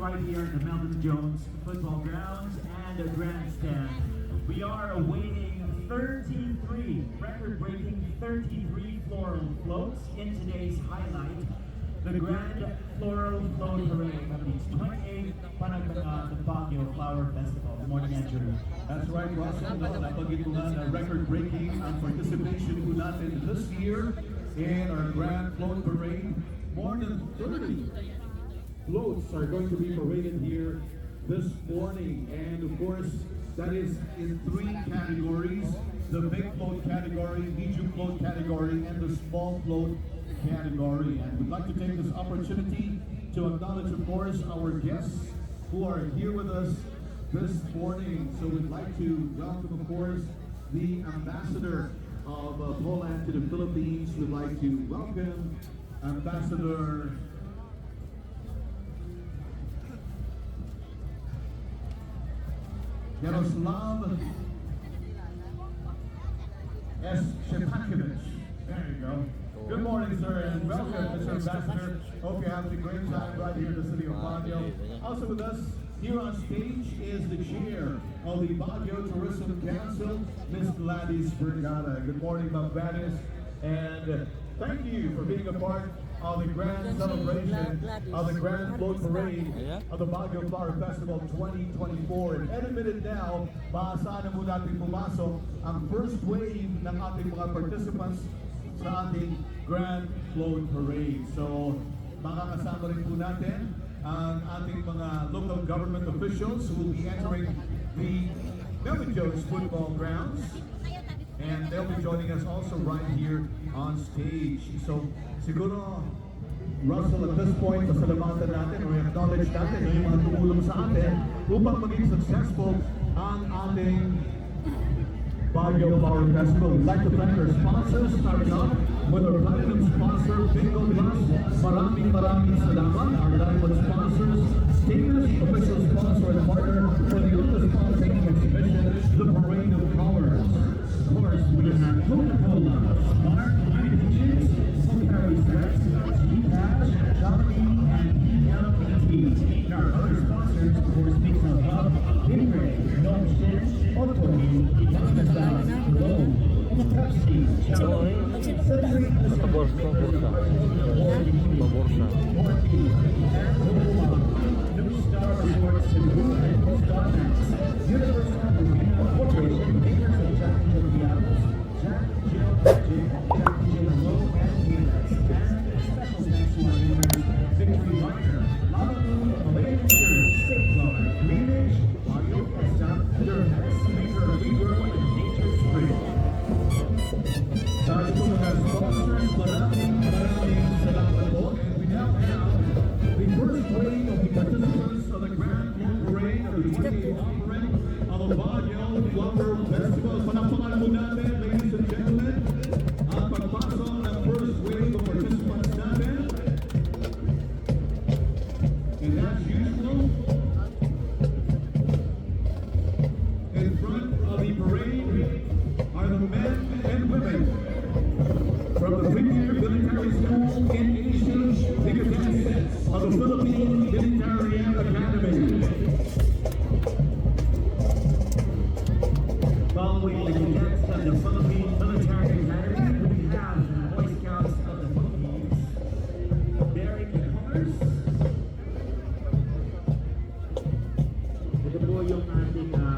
right here at the Melvin Jones football grounds and the grandstand. We are awaiting 33, record-breaking 33 floral floats in today's highlight, the Grand Floral Float Parade of the 28th PANAGBENGA Flower Festival. Good morning, Andrew. That's right, Russell. Napagit ko na record-breaking ang participation ko natin this year in our Grand Float Parade. More than 30 floats are going to be paraded here this morning. And of course, that is in 3 categories: the big float category, medium float category, and the small float category. And we'd like to take this opportunity to acknowledge, of course, our guests who are here with us this morning. So we'd like to welcome, of course, the ambassador of Poland to the Philippines. We'd like to welcome Ambassador Yaroslav S. Shepakovich. There you go. Good morning, sir, and welcome, Mr. Ambassador. Hope you're having a great time right here in the city of Baguio. Also with us here on stage is the chair of the Baguio Tourism Council, Ms. Gladys Vergara. Good morning, Ma'am Gladys, and thank you for being a part of the grand celebration of the Grand Float Parade of the Baguio Flower Festival 2024. And any minute now, maasahan na po natin pumasok ang first wave ng ating mga participants sa ating Grand Float Parade. So, makakasama rin po natin ang ating mga local government officials who will be entering the Melvin Jones football grounds. And they'll be joining us also right here on stage. So, siguro, Russell, at this point, pasalamatan natin or acknowledge natin yung mga tumulong sa atin upang maging successful ang ating Baguio Flower Festival. We'd like to thank our sponsors, starting off with our platinum sponsor, Bingo Plus. Maraming salamat. Our diamond sponsors, Stickers, official sponsor and partner for the Lucas Sponsoring Exhibition, the Parade of Colors. Of course, we have Coca-Cola, Smart, Chips, Pocari Sweat, G-Cash, Shopee, and ELPT. And our other sponsors, of course, Mix of Hub, Bigray, No Shit, Otoy, Nakasal, Glow, Pepsi, Chowder, Century, Paborsa. New Star Resorts and Blue and Star Max, Universal Arena Corporation, makers of Jack and Jill Diablos, Jack, Jill, Magic, Jack and Jill Low, and Peanuts, and special thanks to our members, Victory Liner, Lava Moon, Malay Pictures, Safeguard, Greenwich, Audio Festa, Durhex, Maker of Regrow, and Nature Spring. Sa ito mga sponsors, maraming salamat po, and we now have the first wave of the participants of the Grand Float Parade of the 28th offering of the Baguio Flower Festival. Panapangalan mo natin, ladies and gentlemen, ang pagpasok ng first wave of participants natin. And as usual, in front of the parade are the men and women from the Premier Military School in Asia, the cadets of the Philippine Military Academy. Following the cadets of the Philippine Military Academy, we have the Boy Scouts of the Philippines bearing the colors. Ito po yung ating mga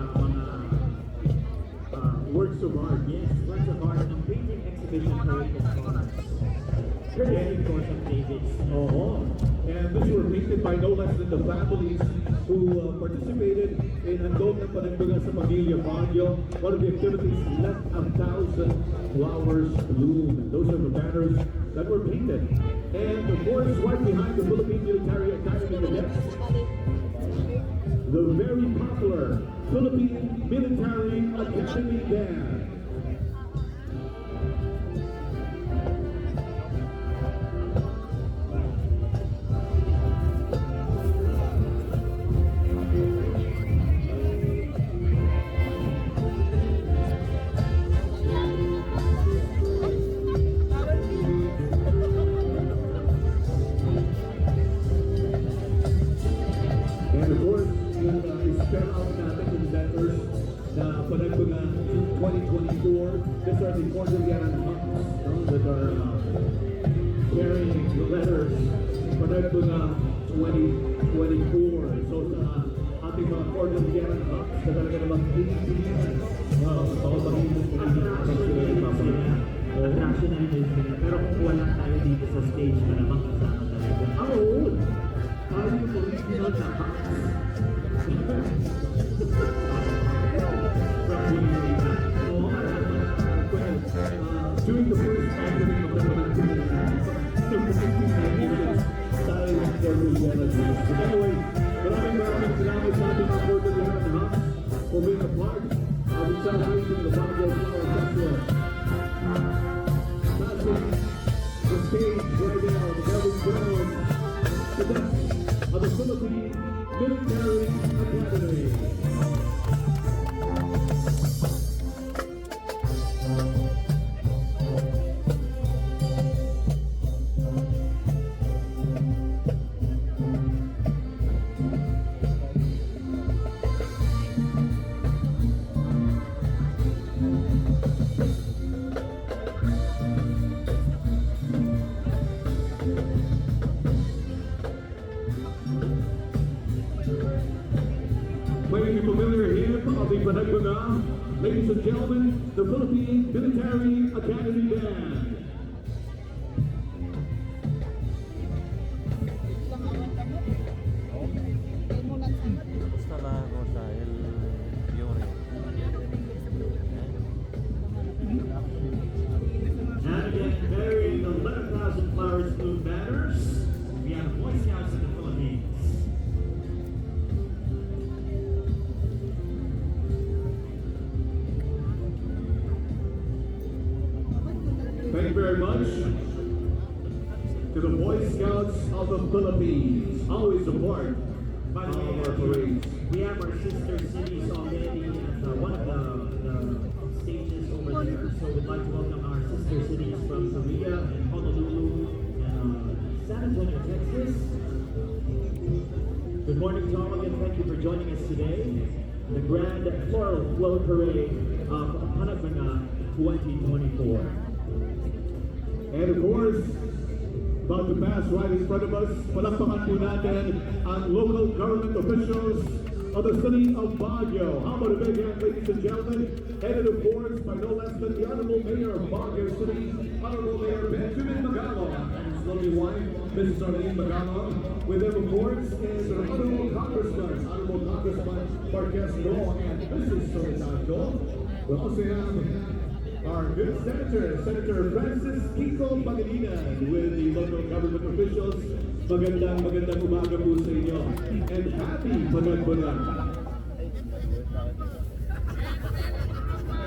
works of art. Yes, works of art ng painting exhibition parade of colors. Very important, David. And these were painted by no less than the families who participated in Handog ng Panagbenga sa Pamilya Baguio. One of the activities, Let 1,000 Flowers Bloom. And those are the banners that were painted. And of course, right behind the Philippine Military Academy cadets, the very popular Philippine Military Academy Band. 2024. These are the Cordilleran Huts that are carrying the letters PANAGBENGA 2024. So sa ating mga Cordilleran Huts na talaga namang pinipilihan. Pakapahinan ko rin ang sila yung mamaya. Attraction na rin sila. Pero kung wala tayo dito sa stage na naman kasama talaga. Oo! Tayo yung original na Huts. During the first opening of the anyway, maraming salamat sa ating mga Cordilleran Huts for being a part of the celebration of the Baguio Flower Festival. Passing the stage right now, the very ground, the best of the Philippine Military Academy. Playing the familiar hymn of the PANAGBENGA, ladies and gentlemen, the Philippine Military Academy Band. Gusto na ako dahil Yuri. And again, carrying the 11,000 flowers blue banners, we have Boy Scouts in the Philippines. Thank you very much to the Boy Scouts of the Philippines, always support By the all way, of our parades. we have our sister cities already at one of the stages over there. So we'd like to welcome our sister cities from Korea and Honolulu and San Antonio, Texas. Good morning to all again. Thank you for joining us today. The Grand Floral Float Parade of PANAGBENGA 2024. And of course, about to pass right in front of us, palakpakan po natin ang local government officials of the city of Baguio. How about a big hand, ladies and gentlemen? Headed, of course, by no less than the Honorable Mayor of Baguio City, Honorable Mayor Benjamin Magalong, and his lovely wife, Mrs. Arlene Magalong. With them, of course, is our Honorable Congressman, Honorable Congressman Marquez Law, and Mrs. Soledad. We also have our good Senator, Senator Francis Kiko Pangilinan, with the local government officials. Magandang umaga po sa inyo. And happy PANAGBENGA.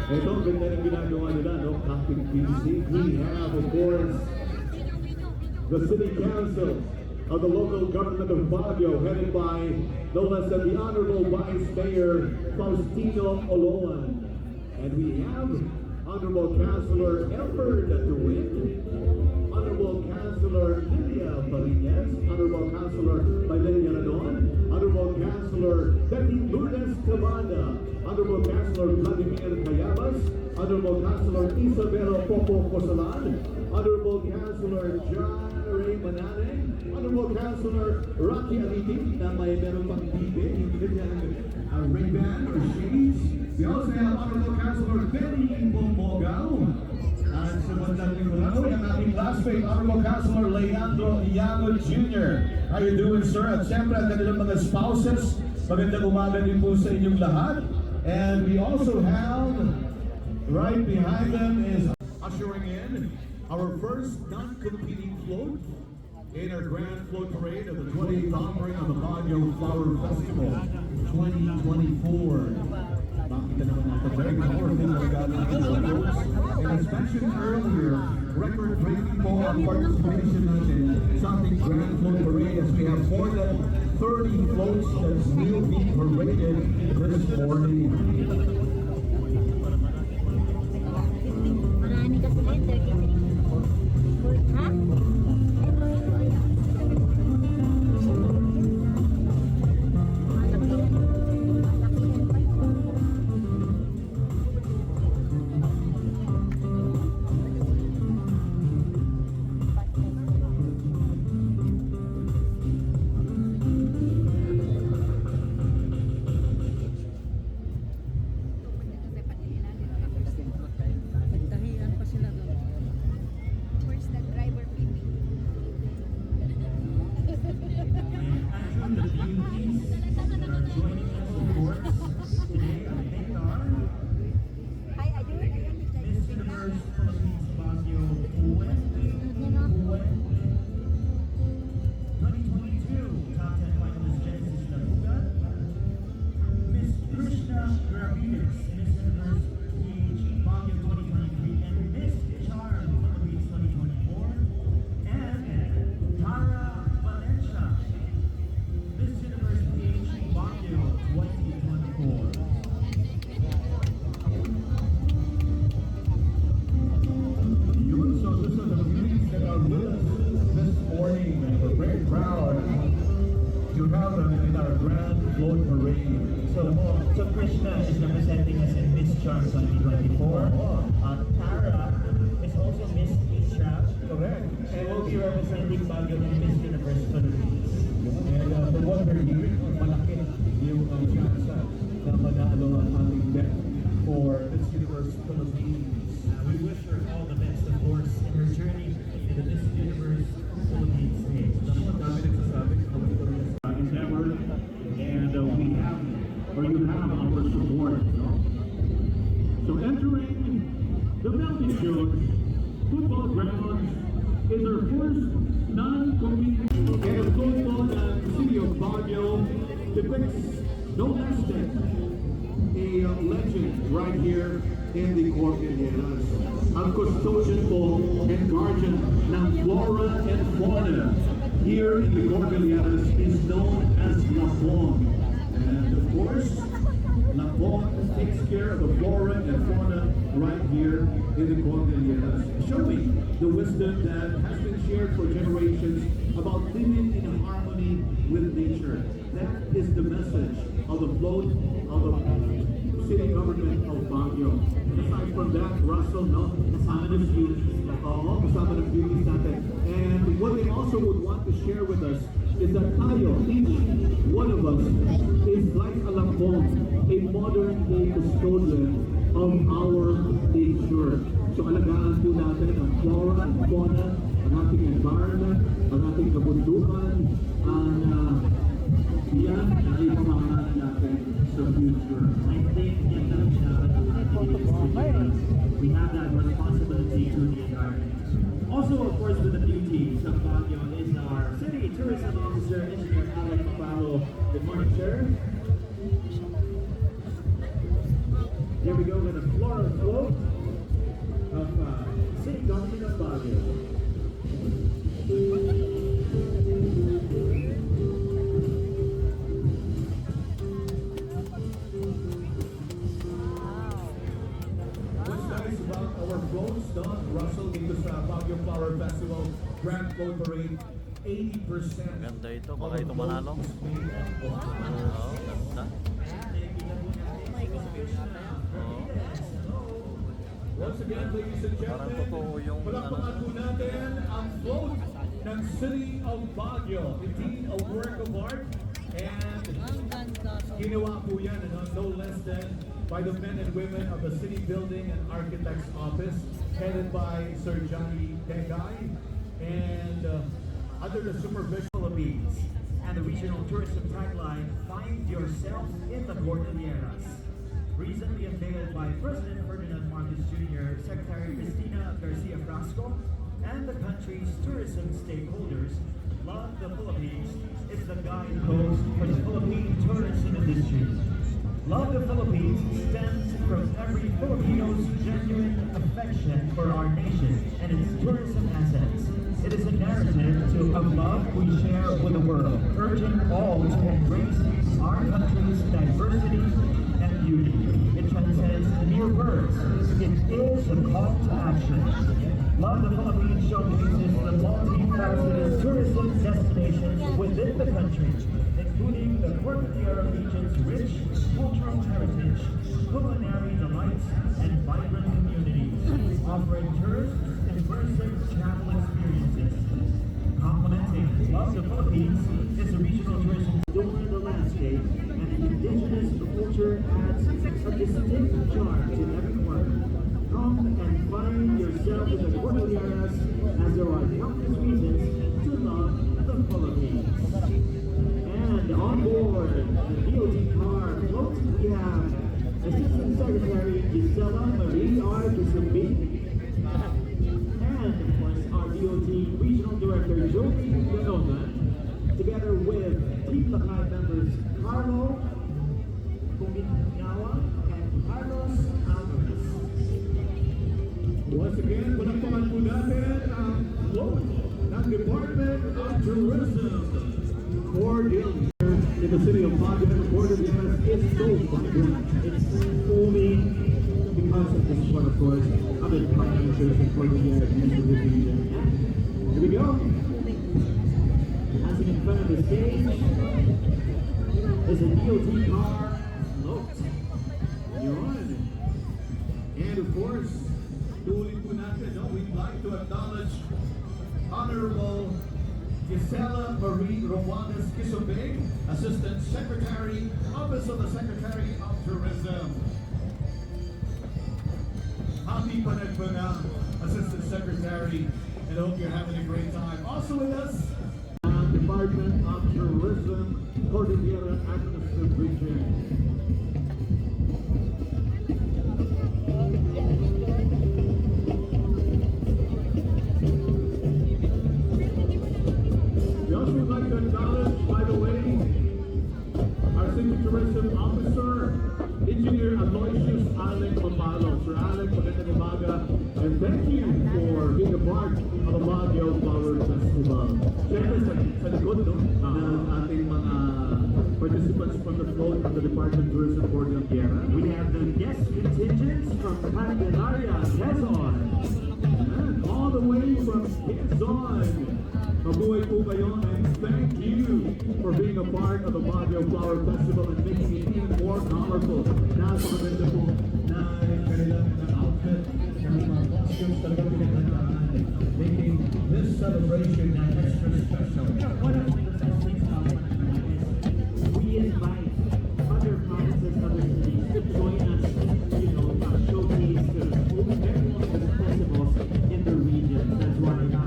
Ito, ang ganda ng ginagawa nila, no? Captain PC. We have, of course, the City Council of the local government of Baguio, headed by no less than the Honorable Vice Mayor Faustino Oloan. And we have Honorable Councilor Elbert Duwin, Honorable Councilor Lilia Farinas, Honorable Councilor Valeria Radon, Honorable Councilor Betty Lourdes Cavanda, Honorable Councilor Vladimir Cayabas, Honorable Councilor Isabel Popo Cosalan, Honorable Councilor John Ray Manane, Honorable Councilor Rocky Alitin, na may meron pang bibe, yung kanyang Ray-Ban or shades. We also have Honorable Councilor Benny Bomogao. At sa bandang lingkod, ang ating classmate, Honorable Councilor Leandro Iago Jr. How you doing, sir? At siyempre, ang kanilang mga spouses, magandang umaga din po sa inyong lahat. And we also have, right behind them is ushering in our first non-competing float in our grand float parade of the 28th offering of the Baguio Flower Festival 2024. Nakita naman natin, very powerful talaga natin sa floats. And as mentioned earlier, record-breaking po ang participation natin sa ating grand float parade as we have more than 30 floats that will be paraded this morning. Marami kasi ha? Krishna is representing us in Miss Charm 2024. Tara is also Miss Asia. Correct. She will be representing Baguio in Miss Universe Philippines. And from what we're hearing, malaki yung chance na manalo ang ating bet for Miss Universe Philippines. We wish her all the best, of course, in her journey in the Miss Universe Philippines stage. Ang dami nagsasabi kung ito rin endeavor, and we have, or you have our support, no? So entering the Belgian football grounds is our first non-competing, and of course, the city of Baguio depicts no less than a legend right here in the Cordilleras. Ang custodian po and guardian ng flora and fauna here in the Cordilleras is known as Lapon. And of course, Lapon takes care of the flora and fauna right here in the Cordilleras, showing the wisdom that has been shared for generations about living in harmony with nature. That is the message of the float of the city government of Baguio. And aside from that, Russell, no, kasama ng beauties. Oo, kasama ng beauties natin. And what they also would want to share with us is that tayo, each one of us, is like a lampon, a modern day custodian of our nature. So alagaan po natin ang flora and fauna, ang ating environment, ang ating kabundukan, ang yan ay pamahalaan natin sa future. I think we have that responsibility to the environment. Also, of course, with the beauty of Baguio is our city tourism officer, Engineer Alex Pablo. Good morning, sir. Here we go with a floral float of city government of Baguio. Our floats, Don Russell, dito sa Baguio Flower Festival Grand Float Parade, 80%. Ganda ito, baka ito manalo. Oo, ganda. Once again, ladies and Parang gentlemen, totoo yung palakpakan po natin ang float ng City of Baguio. Indeed, a work of art. And ginawa po yan, no less than by the men and women of the City Building and Architects Office, headed by Sir Johnny Degay, and under the supervision of Philippines And the regional tourism tagline, find yourself in the Cordilleras. Recently unveiled by President Ferdinand Marcos Jr., Secretary Cristina Garcia Frasco, and the country's tourism stakeholders, Love the Philippines is the guidepost for the Philippine tourism industry. Love the Philippines stems from every Filipino's genuine affection for our nation and its tourism assets. It is a narrative of love we share with the world, urging all to embrace our country's diversity and beauty. It transcends mere words. It is a call to action. Love the Philippines showcases the multifaceted tourism destinations within the country, including the Cordillera region's rich cultural heritage, culinary delights, and vibrant communities, offering tourists immersive travel experiences. Complementing Love the Philippines is a regional tourism adorn the landscape, and the indigenous culture adds a distinct charm to every corner. Come and find yourself in the Cordilleras, as there are countless reasons to love the Philippines. And on board the DOT car float, we have Assistant Secretary Gisela Marie R. Kisumbi, and of course our DOT Regional Director Joey Leona, together with Team Lakay members Carlo Kuminawa and Carlos Alvarez. Once again, palakpakan po natin ang float ng Department of Tourism. Cordial in the city of Baguio, the Cordilleras is so vibrant. It's booming Because of this one, of course, other financiers and Cordillera into the region. Here we go. passing in front of the stage is a DOT car float. Yun. And of course, tuloy po natin, no? We'd like to acknowledge Honorable Gisela Marie Romualdez Kisobeg, Assistant Secretary, Office of the Secretary of Tourism. Happy PANAGBENGA, Assistant Secretary, and hope you're having a great time. Also with us, Department of Tourism, Cordillera Administrative Region. We also would like to acknowledge, by the way, our City Tourism Officer, Engineer Aloysius Alec Papalo. Sir Alec, magandang umaga, and thank you for being a part of the Baguio Flower Festival. Siyempre, sa likod, no, ng ating mga participants from the float of the Department of Tourism Cordillera. We have the guest contingents from PANAGBENGA, Quezon. And all the way from Quezon. Mabuhay po kayo, and thank you for being a part of the Baguio Flower Festival and making it even more colorful. Napakaganda po na kanilang mga outfit, kanilang mga costumes, talagang pinaghandaan, making this celebration an extra special. One of the best things about PANAGBENGA is we invite other provinces, other cities to join us, showcase everyone of the festivals in the region. That's why the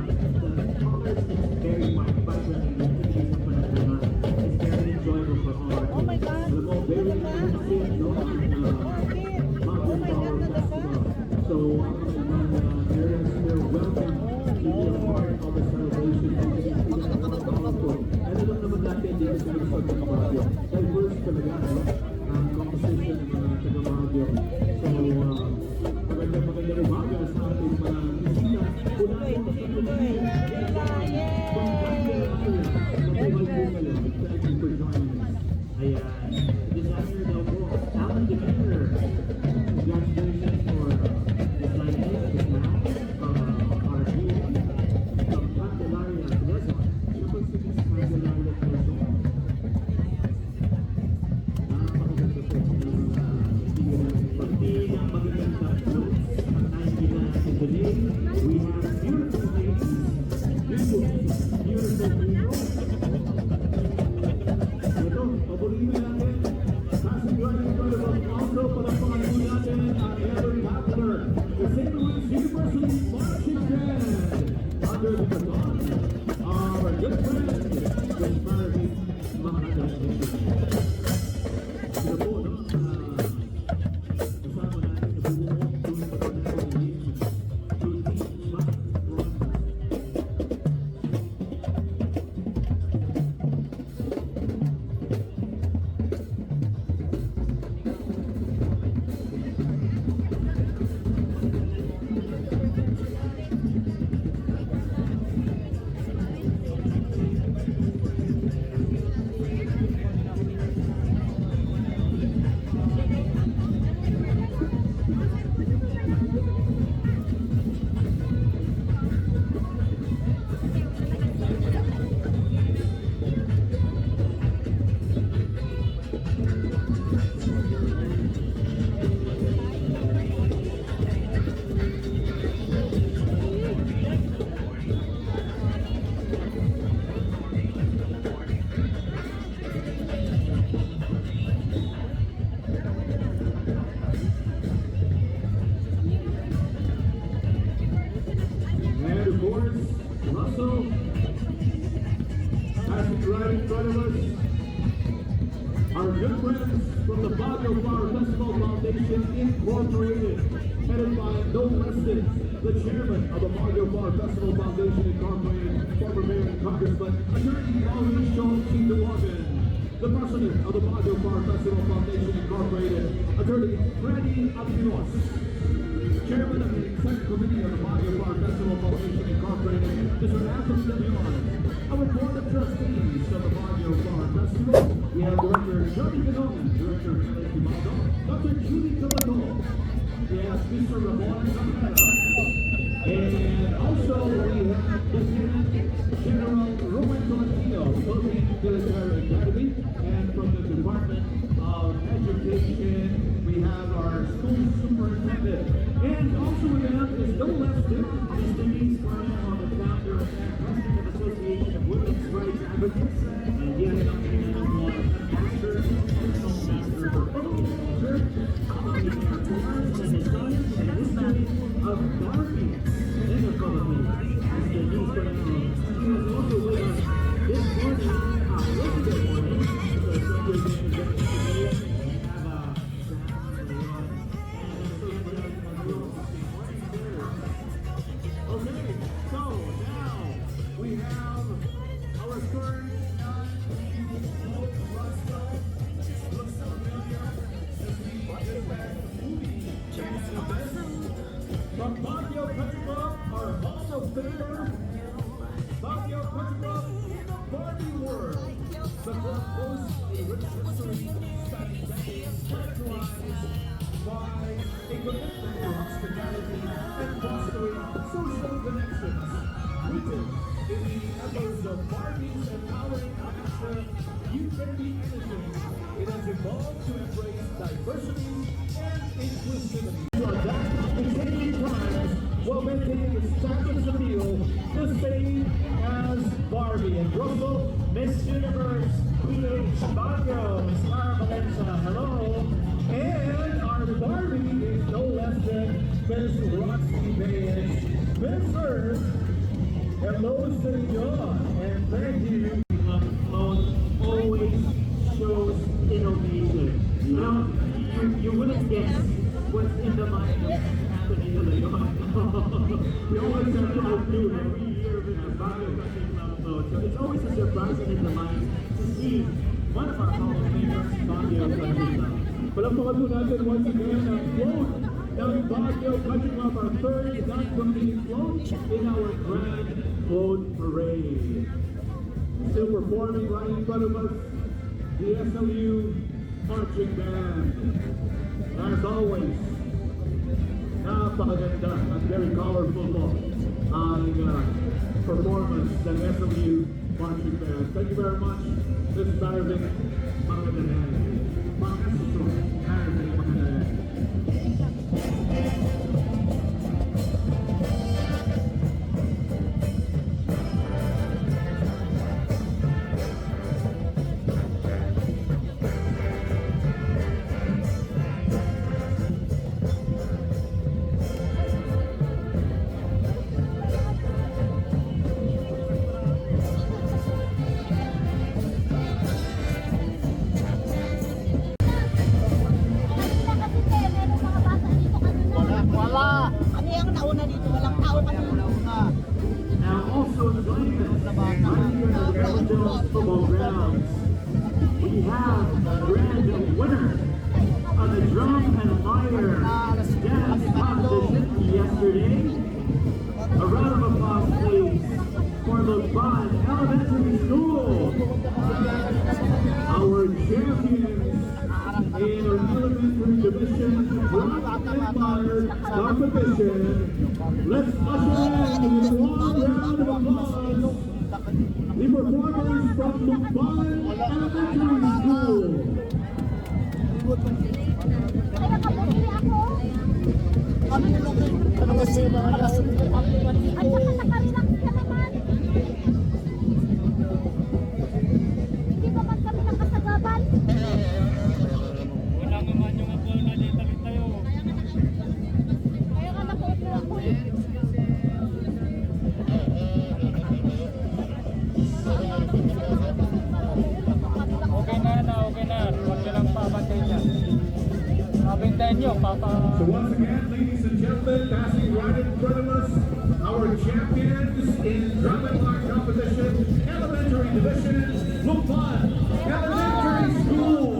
colors is very vibrant and the activities of PANAGBENGA is very enjoyable for all our Oh my God! Alam mo, very interesting, no? Mountain Flower Festival. So, areas here, welcome to be a part of the celebration. Ano lang naman natin dito sa Lungsod ng Baguio. Diverse talaga, no? Ang composition ng mga taga-Baguio. So, maganda umaga sa ating mga bisita. Unahin mo sa community. Thank you for joining us. Ayan. Designer daw po. Alan Demeter. Congratulations for designing this map from our team from Candelaria, Quezon. Triple Six Candelaria, Quezon. Napakaganda po ng pagtigil ng magagandang floats at nakikita natin today. We have beautiful ladies, beautiful people. Ito, paborito natin. Passing right in front of us. Also, palakpakan po natin ang ever popular, the St. Louis University Marching Band. Under the baton of our good friend, Miss Marvin Mahanagan. Sila po, no? Kasama natin sa buong tuwing pagkakataon ng our good friends from the Baguio Flower Festival Foundation Incorporated, headed by no less than the chairman of the Baguio Flower Festival Foundation Incorporated, former mayor and congressman, Attorney Mauricio Sinduwagan, the president of the Baguio Flower Festival Foundation Incorporated, Attorney Freddy Apinos, chairman of the executive committee of the Baguio Flower Festival Foundation Incorporated, Mr. Anthony De Leon, our board of trustees of the Baguio Flower Festival. We have Director Johnny Ganoman, Director Alex Dimaldo, Dr. Julie Cabato. We have Mr. Ramon Zamora. And also we have Lieutenant General Roman Tolentino, Philippine Military Academy. And from the Department of Education, we have our And also with them is no less than Ms. Denise Cornell, the founder and president of Association of Women's Rights Advocates, and yet master for public culture, accompanying our tours and the science and history of Barbie in the Philippines. Ms. Denise Cornell, she was also with us this morning, yesterday morning, so Sunday today, we have okay, so now we have our current looks familiar as we get back to movie from Baguio Country Club, our Hall of Famer, Baguio Country Club in the Barbie world. The club boasts a rich history spanning decades characterized by a commitment to hospitality and fostering social connections. Rooted in the ethos of Barbie's empowering culture, you can be anything. It has evolved to embrace diversity and inclusivity. To adapt to changing times while maintaining its status appeal the same as Barbie. And Russell, Miss Universe, PH Baguio, Miss Lara Valencia, hello. And our Barbie is no less than Miss Roxy Baez. Miss Earth, hello to you, and thank you. Always shows innovation. Now, you wouldn't guess what's in the mind of Anthony Leon. We always have to outdo every year with our Baguio Country Club vote. So it's always a surprise and in the mind to see one of our Hall of Famers, Baguio Country Club. Palakpakan po natin once again ang float ng Baguio Country Club, our third non-competing float in our Grand Float Parade. Still performing right in front of us, the SLU Marching Band. As always, napakaganda at very colorful po ang performance ng SLU Marching Band. Thank you very much. This is Saturday, mga dahan. Mga kasuso, Saturday, mga dahan. Now also joining us right here at the Arizona Football Grounds, we have the grand winner of the drum and lyre dance competition yesterday. A round of applause please for the Bond Elementary School. Our champions in our elementary division drum and lyre competition. Let's usher in with a long round of applause the performers from Lukban Elementary School. So once again, ladies and gentlemen, passing right in front of us, our champions in drum and lyre competition, elementary division, Lukban Elementary School.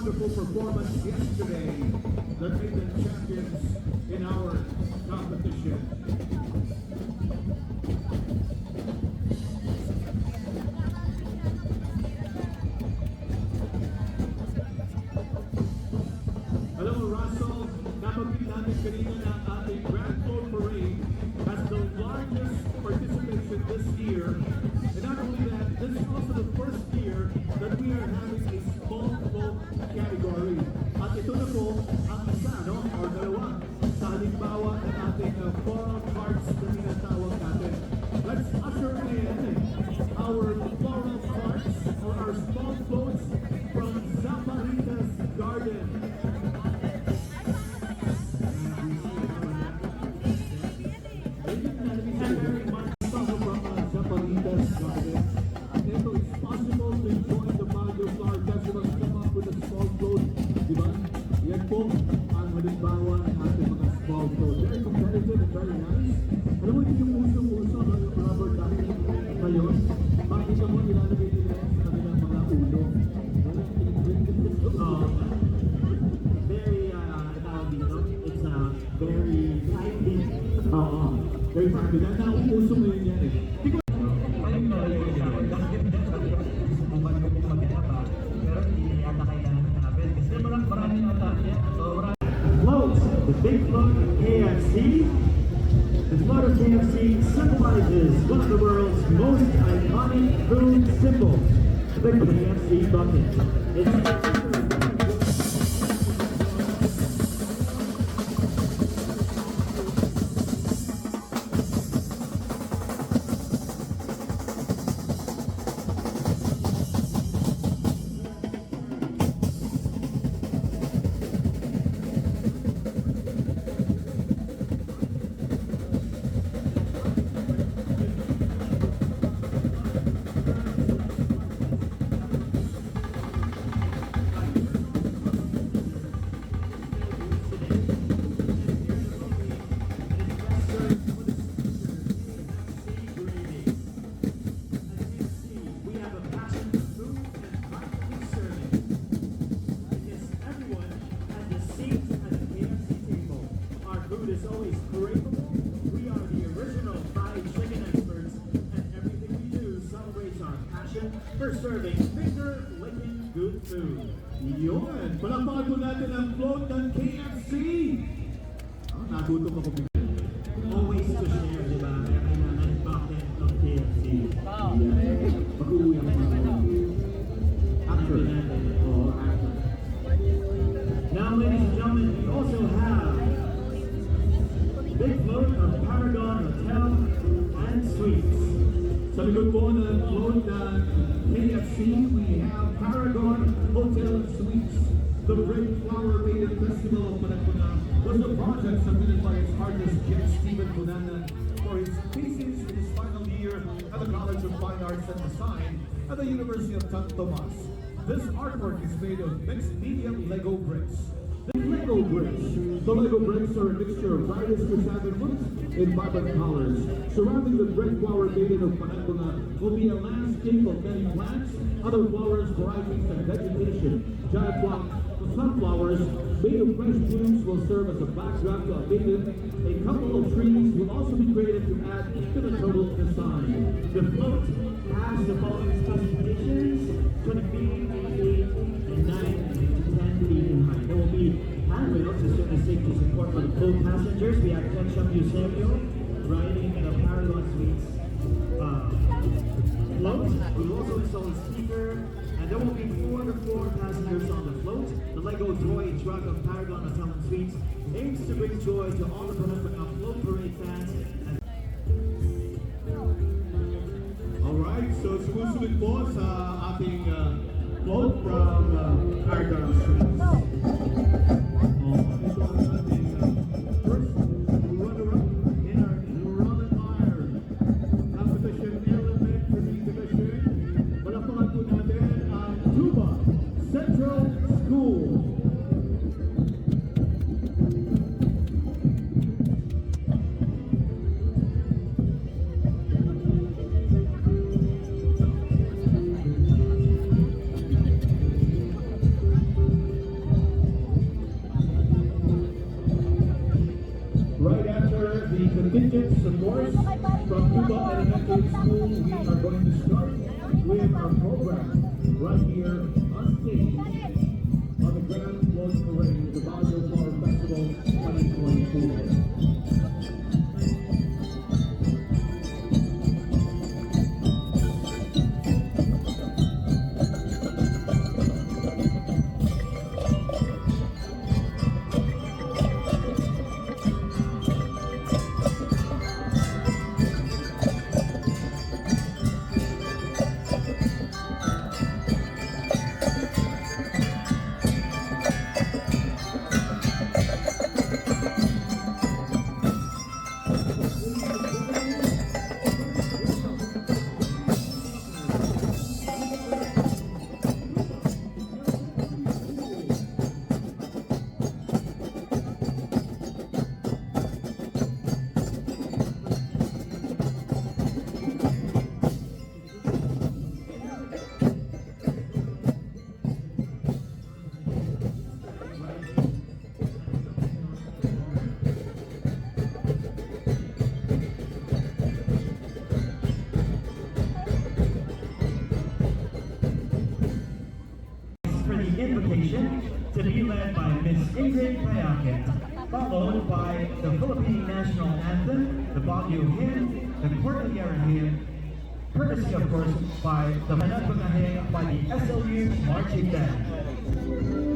wonderful performance yesterday that made them champions in our competition. Alam mo, Russell, nabanggit natin kanina na ang ating Grand Float Parade has the largest participation this year. And not only that, this is also the first year that we are having a small float category. At ito na po ang isa, no? Or dalawa sa halimbawa ng ating floral carts na tinatawag natin. Let's usher in our floral carts or our small floats from Zaparita's Garden. Halimbawa ng ating mga small boat. Very competitive and very nice. Alam mo, yung usong-uso ng rubber duck ngayon, makita mo nilalagay nila sa kanilang mga ulo. Very, tawag dito, it's very timely. Oo, very timely. Dahil nauuso ngayon yan eh. Pero hindi yata kailangan ng habit. Kasi maraming ata yan. So, Float, the big float of KFC. The float of KFC symbolizes one of the world's most iconic food symbols, the KFC bucket. Is always craveable. We are the original fried chicken experts, and everything we do celebrates our passion for serving finger-licking good food. Yun! Palakpakan po natin ang float ng KFC! Nagutom ako bigla. Always to share, di ba? Kaya kailangan bucket of KFC. Mag-uwi ako mga After natin. Oh, after. Now, ladies and gentlemen, we also have big float of Paragon Hotel and Suites. Sa likod po ng float ng KFC, we have Paragon Hotel and Suites. The Great Flower Maiden Festival of Panagbenga was a project submitted by its artist Jen Stephen Bunanan for his thesis in his final year at the College of Fine Arts and Design at the University of St. Thomas. This artwork is made of mixed medium Lego bricks. The Lego bricks. The Lego bricks are a mixture of various chrysanthemums in vibrant colors. Surrounding the Great Flower Maiden of Panagbenga will be a landscape of many plants, other flowers, varieties, and vegetation. Giant sunflowers made of fresh blooms will serve as a backdrop to a maiden. A couple of trees will also be created to add to the total design. The float has the following specifications: 20 feet, 8 feet, and 9 to 10 feet in height. There will be handrails to serve as safety support for the float passengers. We have Ketchup Eusebio riding in a Paragon Suites float. We will also install a speaker, and there will be 4 to 4 passengers on the float. The Lego toy truck of Paragon Hotel and Suites aims to bring joy to all the Panagbenga Float Parade fans. Alright, so sumusunod po sa ating float from Paragon Suites. Ito ang ating first runner-up in our Rural Empire Competition Elementary Division. Palakpakan po natin ang Tuba Central School. the invitation to be led by Miss Ingrid Payakin, followed by the Philippine National Anthem, the Baguio Hymn, the Cordillera Hymn, courtesy, of course, by the PANAGBENGA by the SLU Marching Band.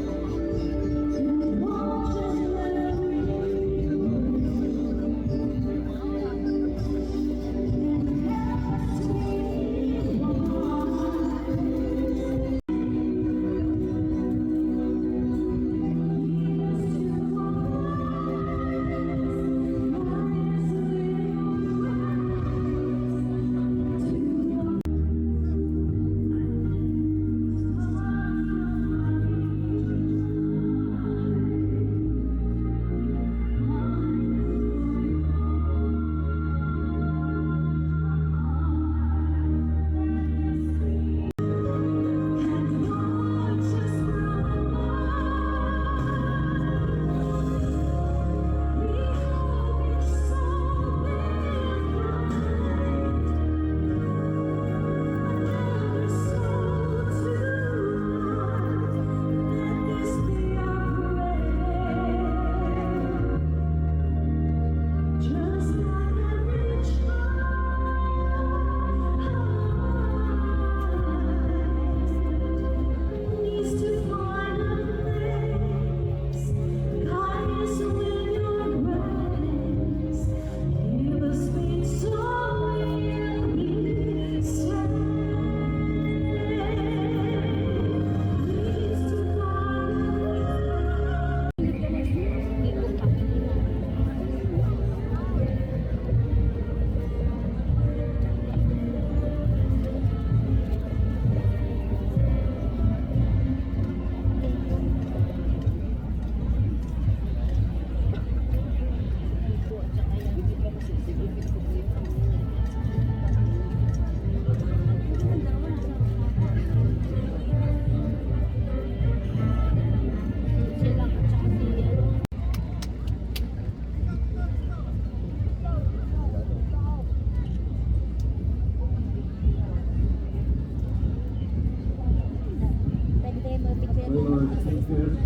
all our distinguished guests,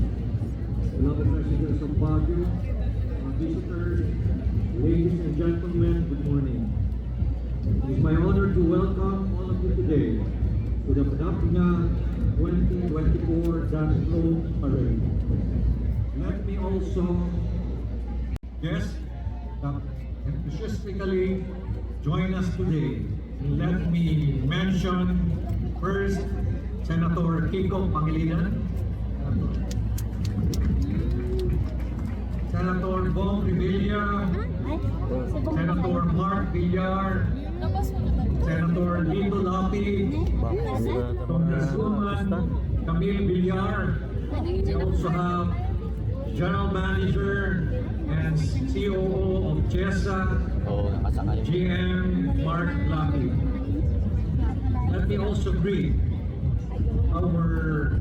beloved residents of Baguio, our visitors, ladies and gentlemen, good morning. It is my honor to welcome all of you today to the PANAGBENGA 2024 Dance Flow Parade. Let me also guests that enthusiastically join us today. Let me mention first Senator Kiko Pangilinan, Senator Bong Revilla, Senator Mark Villar, Senator Lito Lapi, Congresswoman Camille Villar. We also have General Manager and COO of CHESA, GM Mark Lapi. Let me also greet our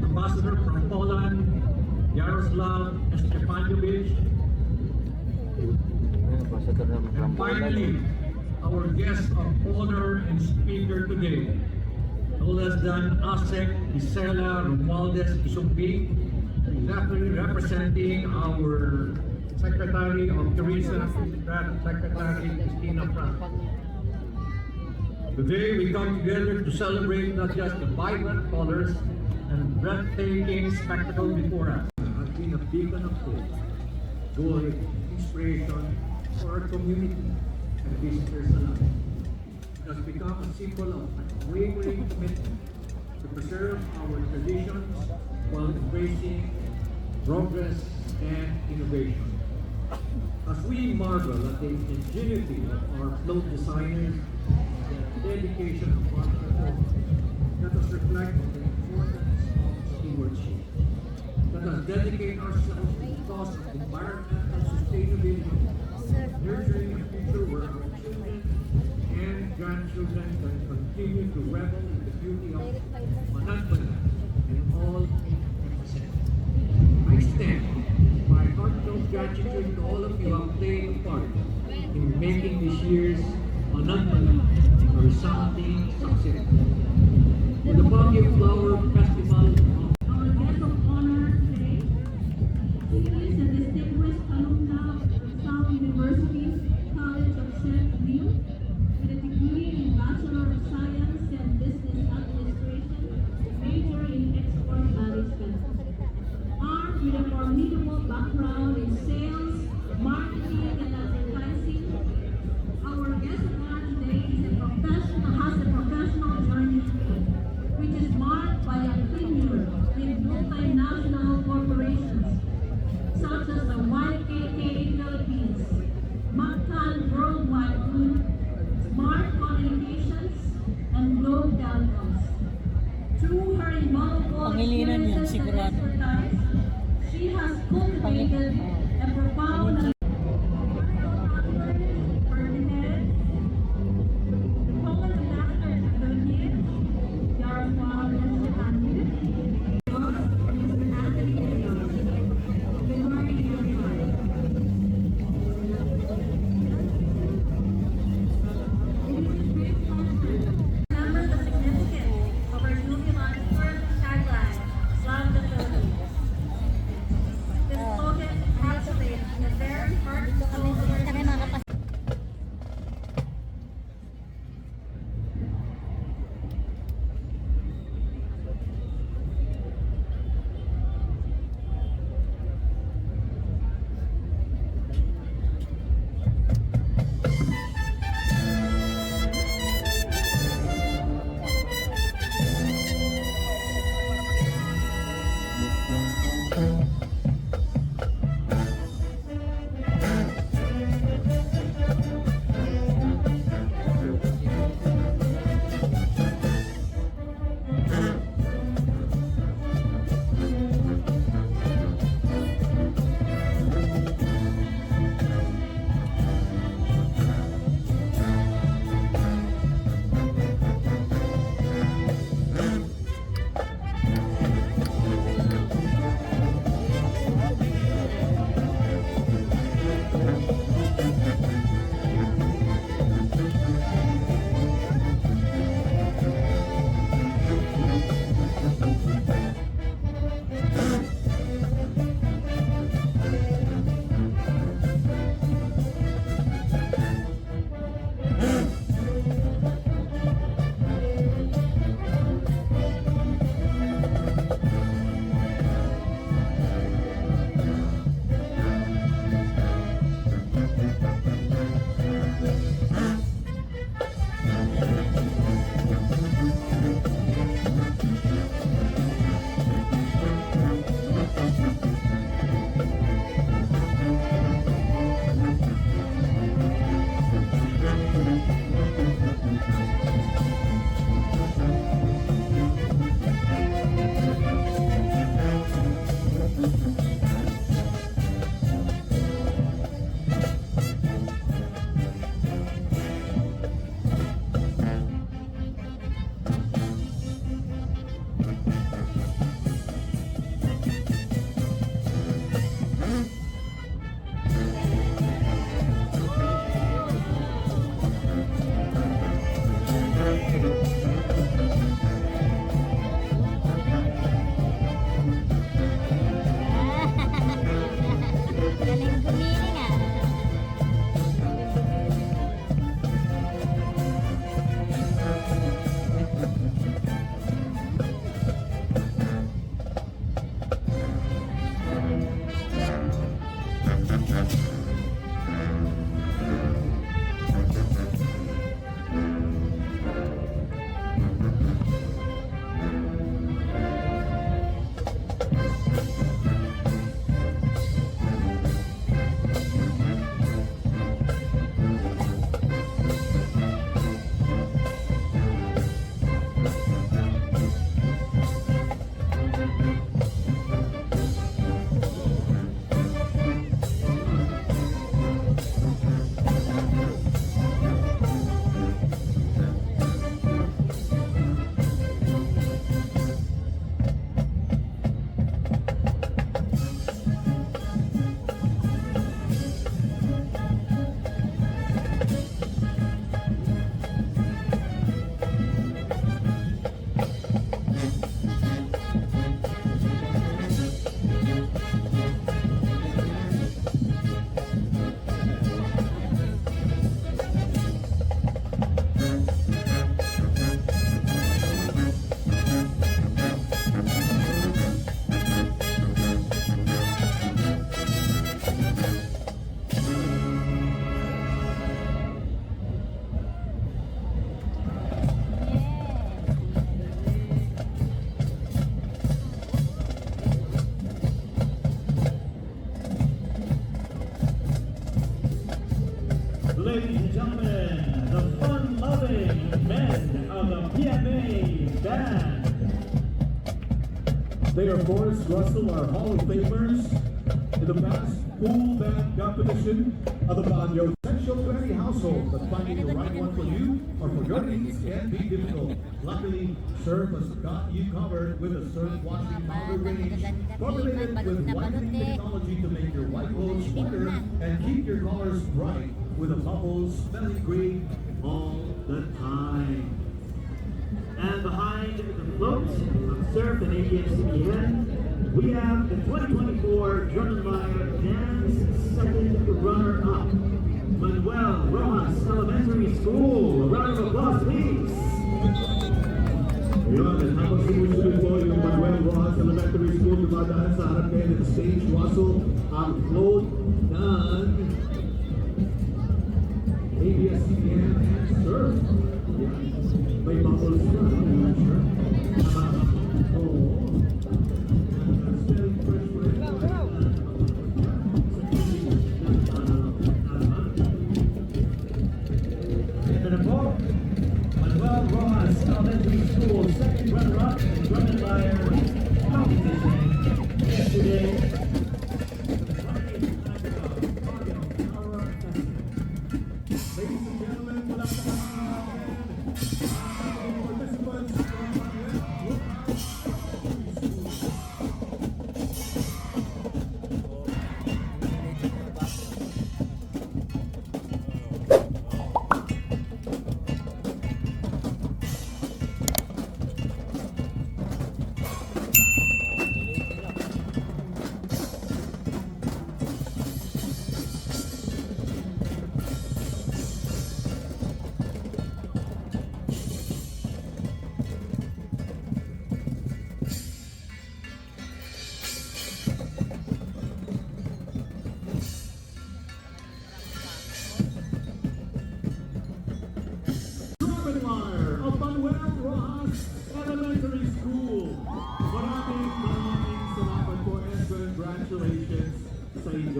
ambassador from Poland, Yaroslav Stepanovich. And finally, our guest of honor and speaker today, no less than Asek Isela Romualdez Isumpi, exactly representing our Secretary of Tourism, Secretary Christina Frank. Today we come together to celebrate not just the vibrant colors and breathtaking spectacle before us. It has been a beacon of hope, joy, inspiration for our community and visitors alike. It has become a symbol of unwavering commitment to preserve our traditions while embracing progress and innovation. As we marvel at the ingenuity of our float designers, the dedication of our performers, let us reflect on the importance of stewardship. Let us dedicate ourselves to the cause of environmental sustainability, nurturing a future where our children and grandchildren can continue to revel in the beauty of PANAGBENGA and all it represents. I extend my heartfelt gratitude to all of you who have played a part in making this year's PANAGBENGA a resounding success. With the Baguio Flower Festival Ladies and gentlemen, the fun-loving men of the PMA Band. They are Forrest Russell, our Hall of Famers in the past pool band competition of the Baguio Sexual Planning household. But finding the right one for you or for your needs can be difficult. Luckily, Surf has got you covered with a surf washing powder range formulated with whitening technology to make your white clothes whiter and keep your colors bright with a bubbles smelling great All the time. And behind the float of Surf and ABS-CBN, we have the 2024 Jordan Dance second runner-up, Manuel Rojas Elementary School. A round of applause, please. Yun, at habang sumusunod po yung Manuel Rojas Elementary School, dumadaan sa harap kayo ng stage, Russell, ang float ng ABS-CBN and Surf. Yan. May bubbles na, sure. Oo. Very fresh.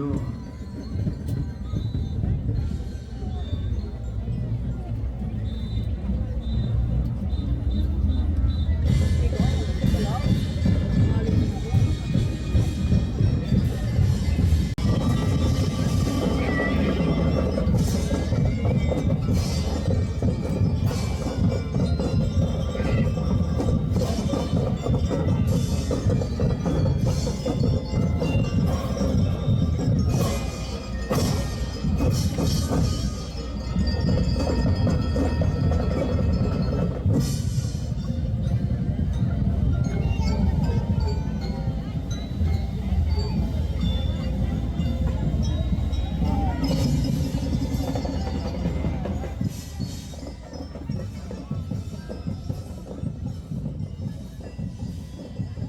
Yo.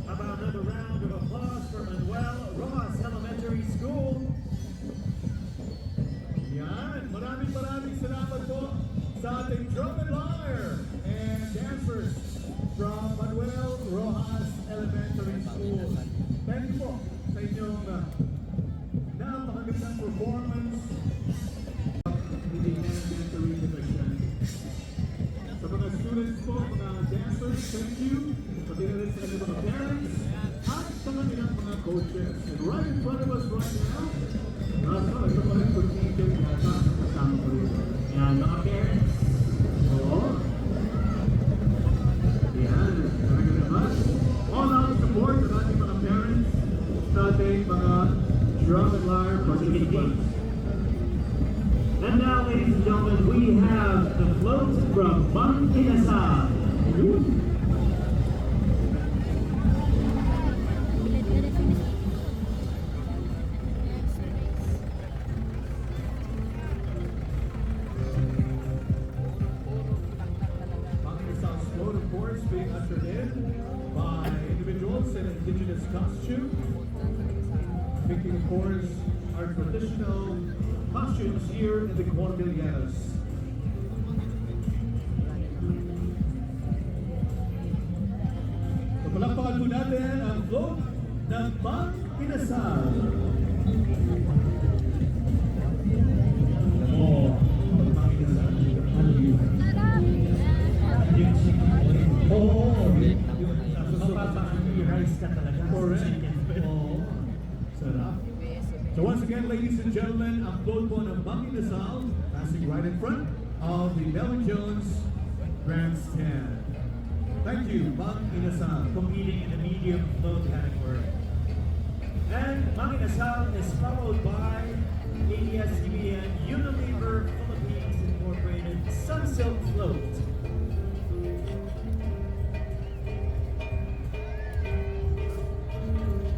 How about another round of applause for Manuel Rojas Elementary School? Yan, maraming salamat po sa ating drum and lyre and dancers from Manuel Rojas Elementary School. Thank you po sa inyong napakagandang performance. Hindi elementary division. Sa mga students po, mga dancers, thank you. Pati na rin sa kanilang mga parents at sa kanilang mga coaches. And right in front of us right now, ito pa rin po teacher yata kasama ko rin. Yan, mga parents. Oo. Yan, talaga naman. All out support sa ating mga parents, sa ating mga drum and lyre participants. And now, ladies and gentlemen, we have the float from Mang Inasal. Pakistan float, of course, being ushered in by individuals in indigenous costume. Picking, of course, our traditional costumes here in the Cordilleras. So, palakpakan po natin ang float ng Mang Inasal. Oh, Mang Inasal. Oo. Rice ka talaga. Correct. Oo. Sarap. So once again, ladies and gentlemen, ang float po ng Mang Inasal, passing right in front of the Melvin Jones Grandstand. Thank you, Mang Inasal. Competing in the medium float category. And Mang Inasal is followed by ABS-CBN Unilever Philippines Incorporated Sunsilk Float.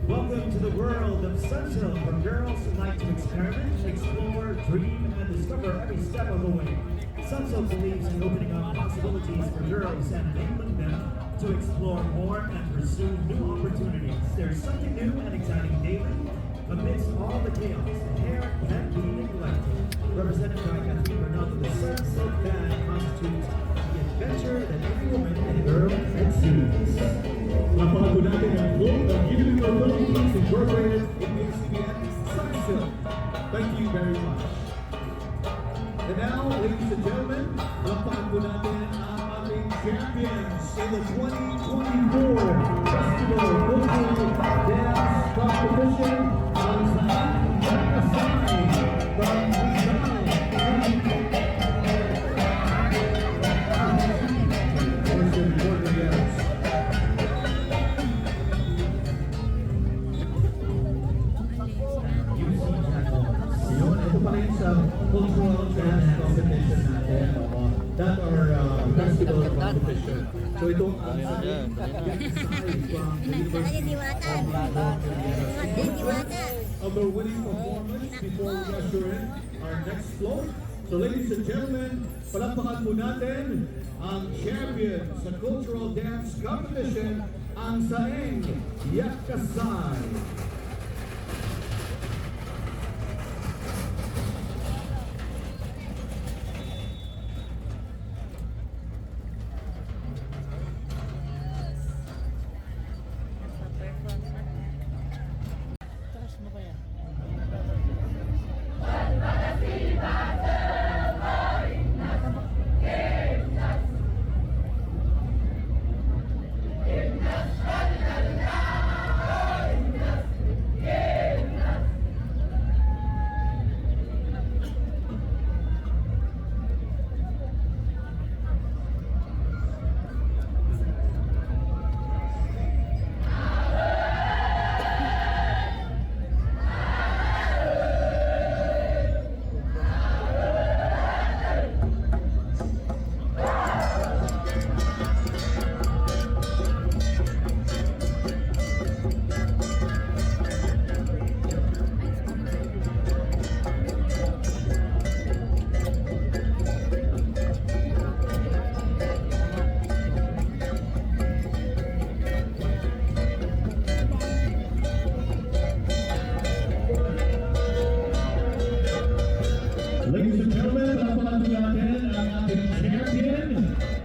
Welcome to the world of Sunsilk, where girls like to experiment, explore, dream, and discover every step of the way. Sunsilk believes in opening up possibilities for girls and enabling them to explore more and pursue new opportunities. There's something new and exciting daily. Amidst all the chaos, hair can be neglected. Represented by Kathleen Bernal, the Sunsilk band constitutes the adventure that every woman and girl exudes. Napakalago po natin ang float ng Unilever Philippines Incorporated ABS-CBN Sunsilk. Thank you very much. And now, ladies and gentlemen, palakpakan po natin ang ating champions in the 2024 Festival Cultural Dance Competition on Pakistan from Rizal. Ito pa rin sa cultural dance competition natin, that our festival competition. So itong of our winning performance before we usher in our next floor. So ladies and gentlemen, palakpakan po natin ang champion sa cultural dance competition, ang Saeng Yakasay.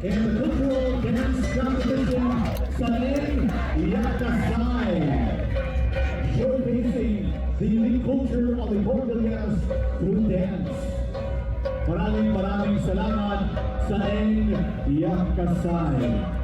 and the cultural dance competition Saling Yakasay, showcasing the unique culture of the Cordilleras through dance. Maraming salamat Saling Yakasay.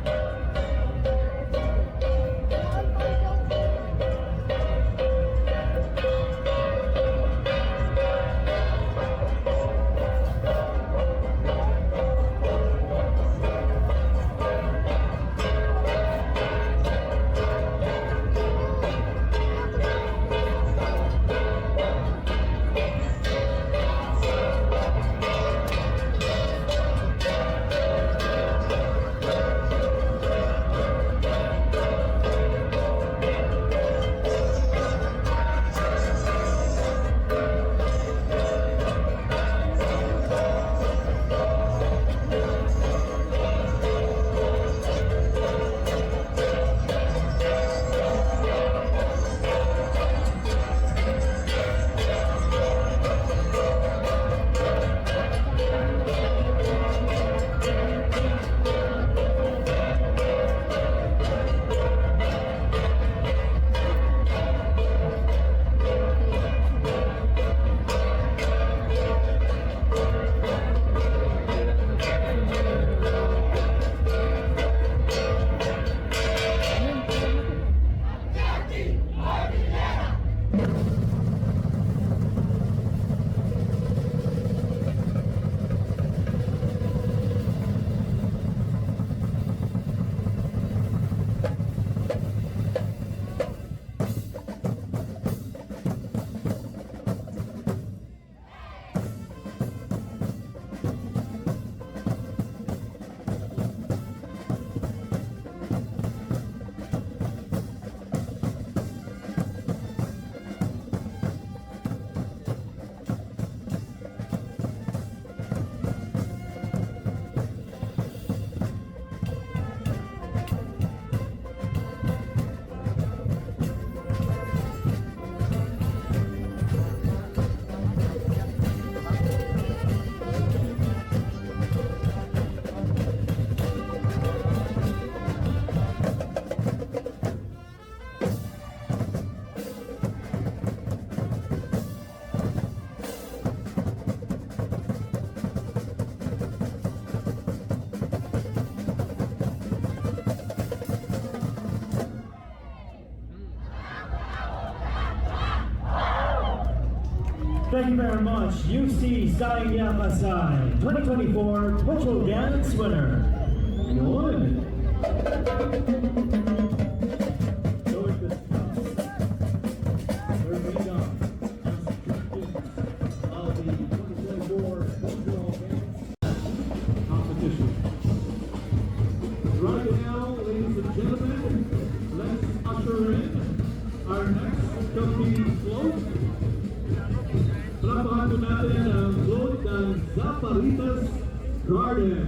Thank you very much, UC Saling Yakasay 2024 Cultural Dance winner. Yun. Showing the skills, their freedom, of the 2024 Cultural Dance competition. Right now, ladies and gentlemen, let's usher in our next competing float. Palapakan po natin ang float ng Zaparitas Garden.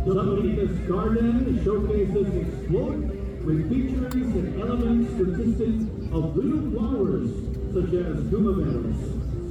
Zaparitas Garden showcases its float with features and elements consisting of real flowers such as gumaberas,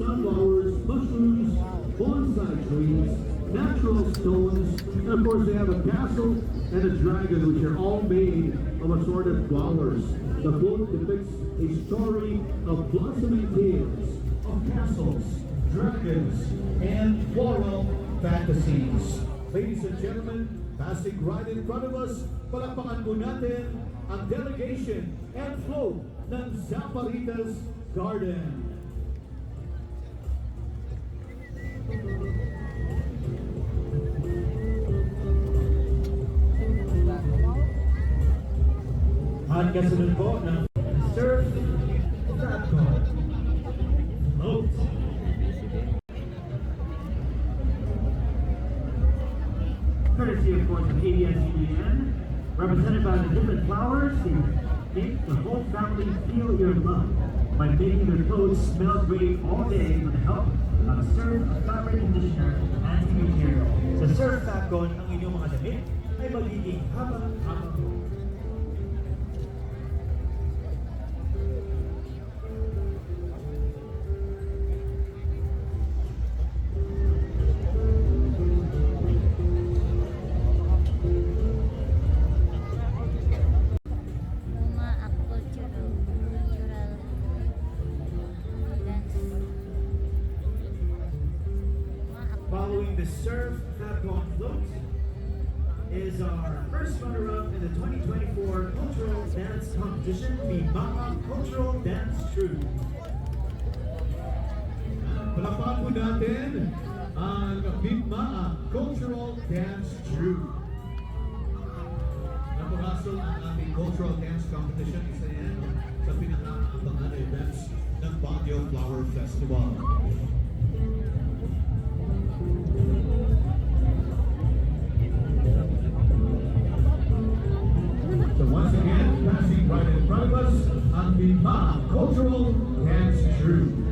sunflowers, mushrooms, bonsai trees, natural stones, and of course they have a castle and a dragon, which are all made of assorted flowers. The float depicts a story of blossoming tales Of castles, dragons, and floral fantasies. Ladies and gentlemen, passing right in front of us, palakpakan po natin ang delegation and float ng Zaparitas Garden. At kasunod po ng Surf Satcon. Float. Courtesy, of course, of ABS-CBN, represented by the different flowers, they make the whole family feel your love by making their clothes smell great all day with the help of Surf Fabric Conditioner Anti-Material. Sa Surf Satcon, ang inyong mga damit ay magiging habang-habang mo. the Surf Fabcon Float is our first runner-up in the 2024 Cultural Dance Competition, the Mama Cultural Dance Troupe. Palakpakan po natin ang Bigmaa Cultural Dance Troupe. Napakasol ang ating Cultural Dance Competition. Isa yan sa pinaka-abangan na events ng Baguio Flower Festival. So once again, passing right in front of us, ang Bigmaa Cultural Dance Troupe.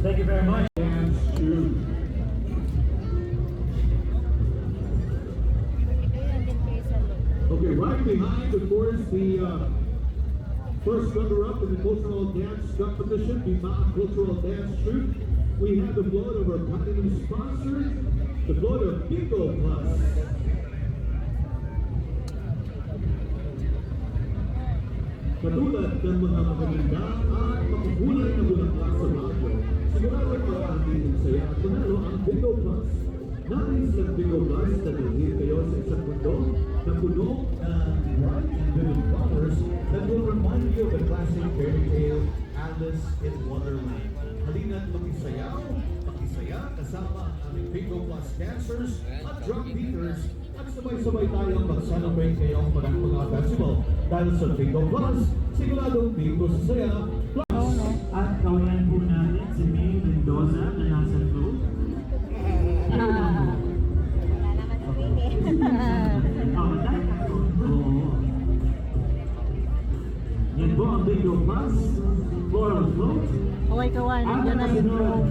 Thank you very much. Dance Troupe. Okay, right behind, of course, the first runner-up in the Cultural Dance Competition, the Bigmaa Cultural Dance Troupe. We have the float of our platinum sponsor, the float of Bingo Plus. Katulad ng mga magaganda at makukulay na bulaklak sa Baguio, sigurado marami ng saya at panalo ang Bingo Plus. Nais ng Bingo Plus na nahihil kayo sa isang mundo na puno ng bright and vivid colors that will remind you of the classic fairy tale Alice in Wonderland. Halina't makisaya kasama ang aming Bingo Plus dancers at drum beaters at sabay-sabay tayong mag-celebrate ngayong Panagbenga Festival. Dahil sa Bingo Plus, siguradong bingo sa saya. At kawayan po natin si May Mendoza na nasa float. Yan po ang Bingo Plus, Floral Float. Kaway kawan, Ang yan na yun.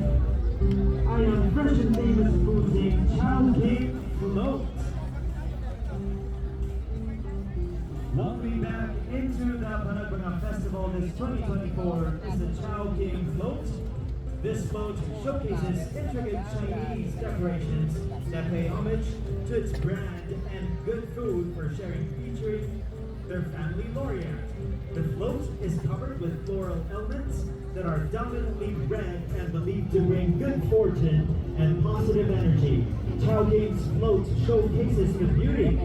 ay ang fresh and famous food named Chow King Float. Welcoming back into the Panagbenga Festival this 2024 is the Chow King Float. This float showcases intricate Chinese decorations that pay homage to its brand and good food for sharing featuring their family laureate. The float is covered with floral elements that are dominantly red and believed to bring good fortune and positive energy. Chow King's float showcases the beauty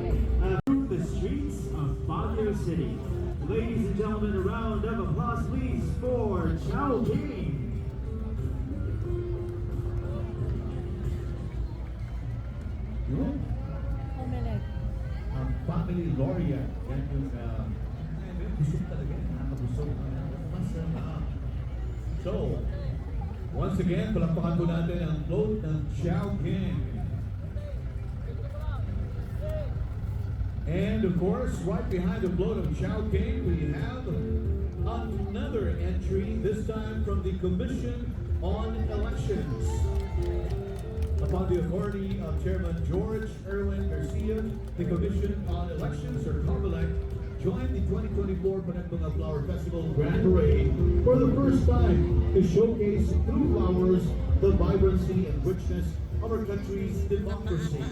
through the streets of Baguio City. Ladies and gentlemen, a round of applause please for Chow King. Yun, ang family laureate. Yan yung busog talaga. Nakakabusog. Masarap. So, once again, palakpakan po natin ang float ng Chow King. And of course, right behind the float of Chow King, we have another entry, this time from the Commission on Elections. Upon the authority of Chairman George Erwin Garcia, the Commission on Elections, or COMELEC, joined the 2024 Panagbenga Flower Festival Grand Parade for the first time to showcase through flowers the vibrancy and richness of our country's democracy.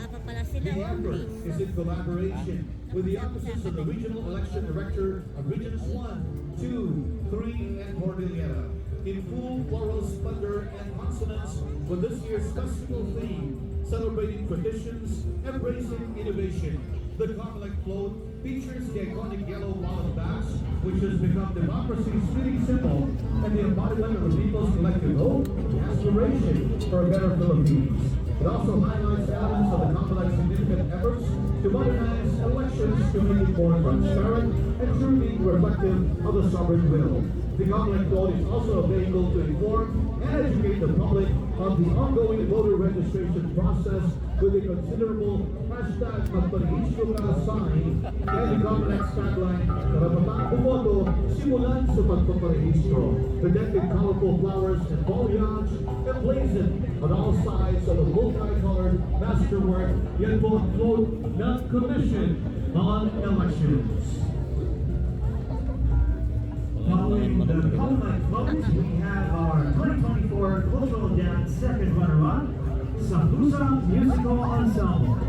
The effort is in collaboration with the offices of the Regional Election Director of Regions 1, 2, 3, and Cordillera, in full floral splendor and consonance with this year's festival theme, celebrating traditions, embracing innovation. The COMELEC float features the iconic yellow wild bass, which has become democracy's fitting symbol and the embodiment of the people's collective hope and aspiration for a better Philippines. It also highlights elements of the COMELEC's significant efforts to modernize elections to make it more transparent and truly reflective of the sovereign will. The COMELEC float is also a vehicle to inform and educate the public of the ongoing voter registration process with a considerable hashtag magparehistro ka sign and the COMELEC's tagline, karapatang bumoto, simulan sa pagpaparehistro. The decked colorful flowers and foliage emblazoned on all sides of a multicolored masterwork, yan po ang float ng Commission on Elections. Following the Colonel Close, we have our 2024 Cultural Dance second runner-up, Sapusa Musical Ensemble.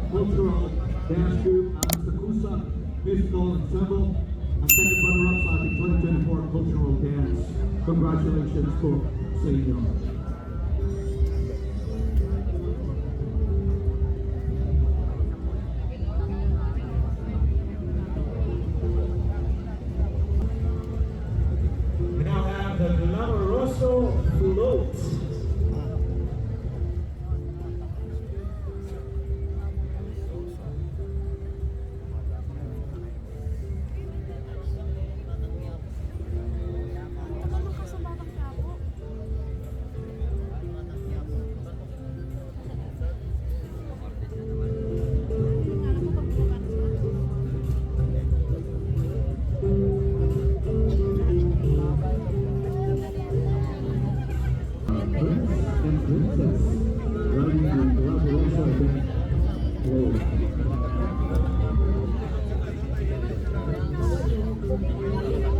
Cultural dance group ang Sakusa Musical Ensemble ang second runner-up sa ating 2024 Cultural Dance. Congratulations po sa inyo. We now have the Glamoroso Float.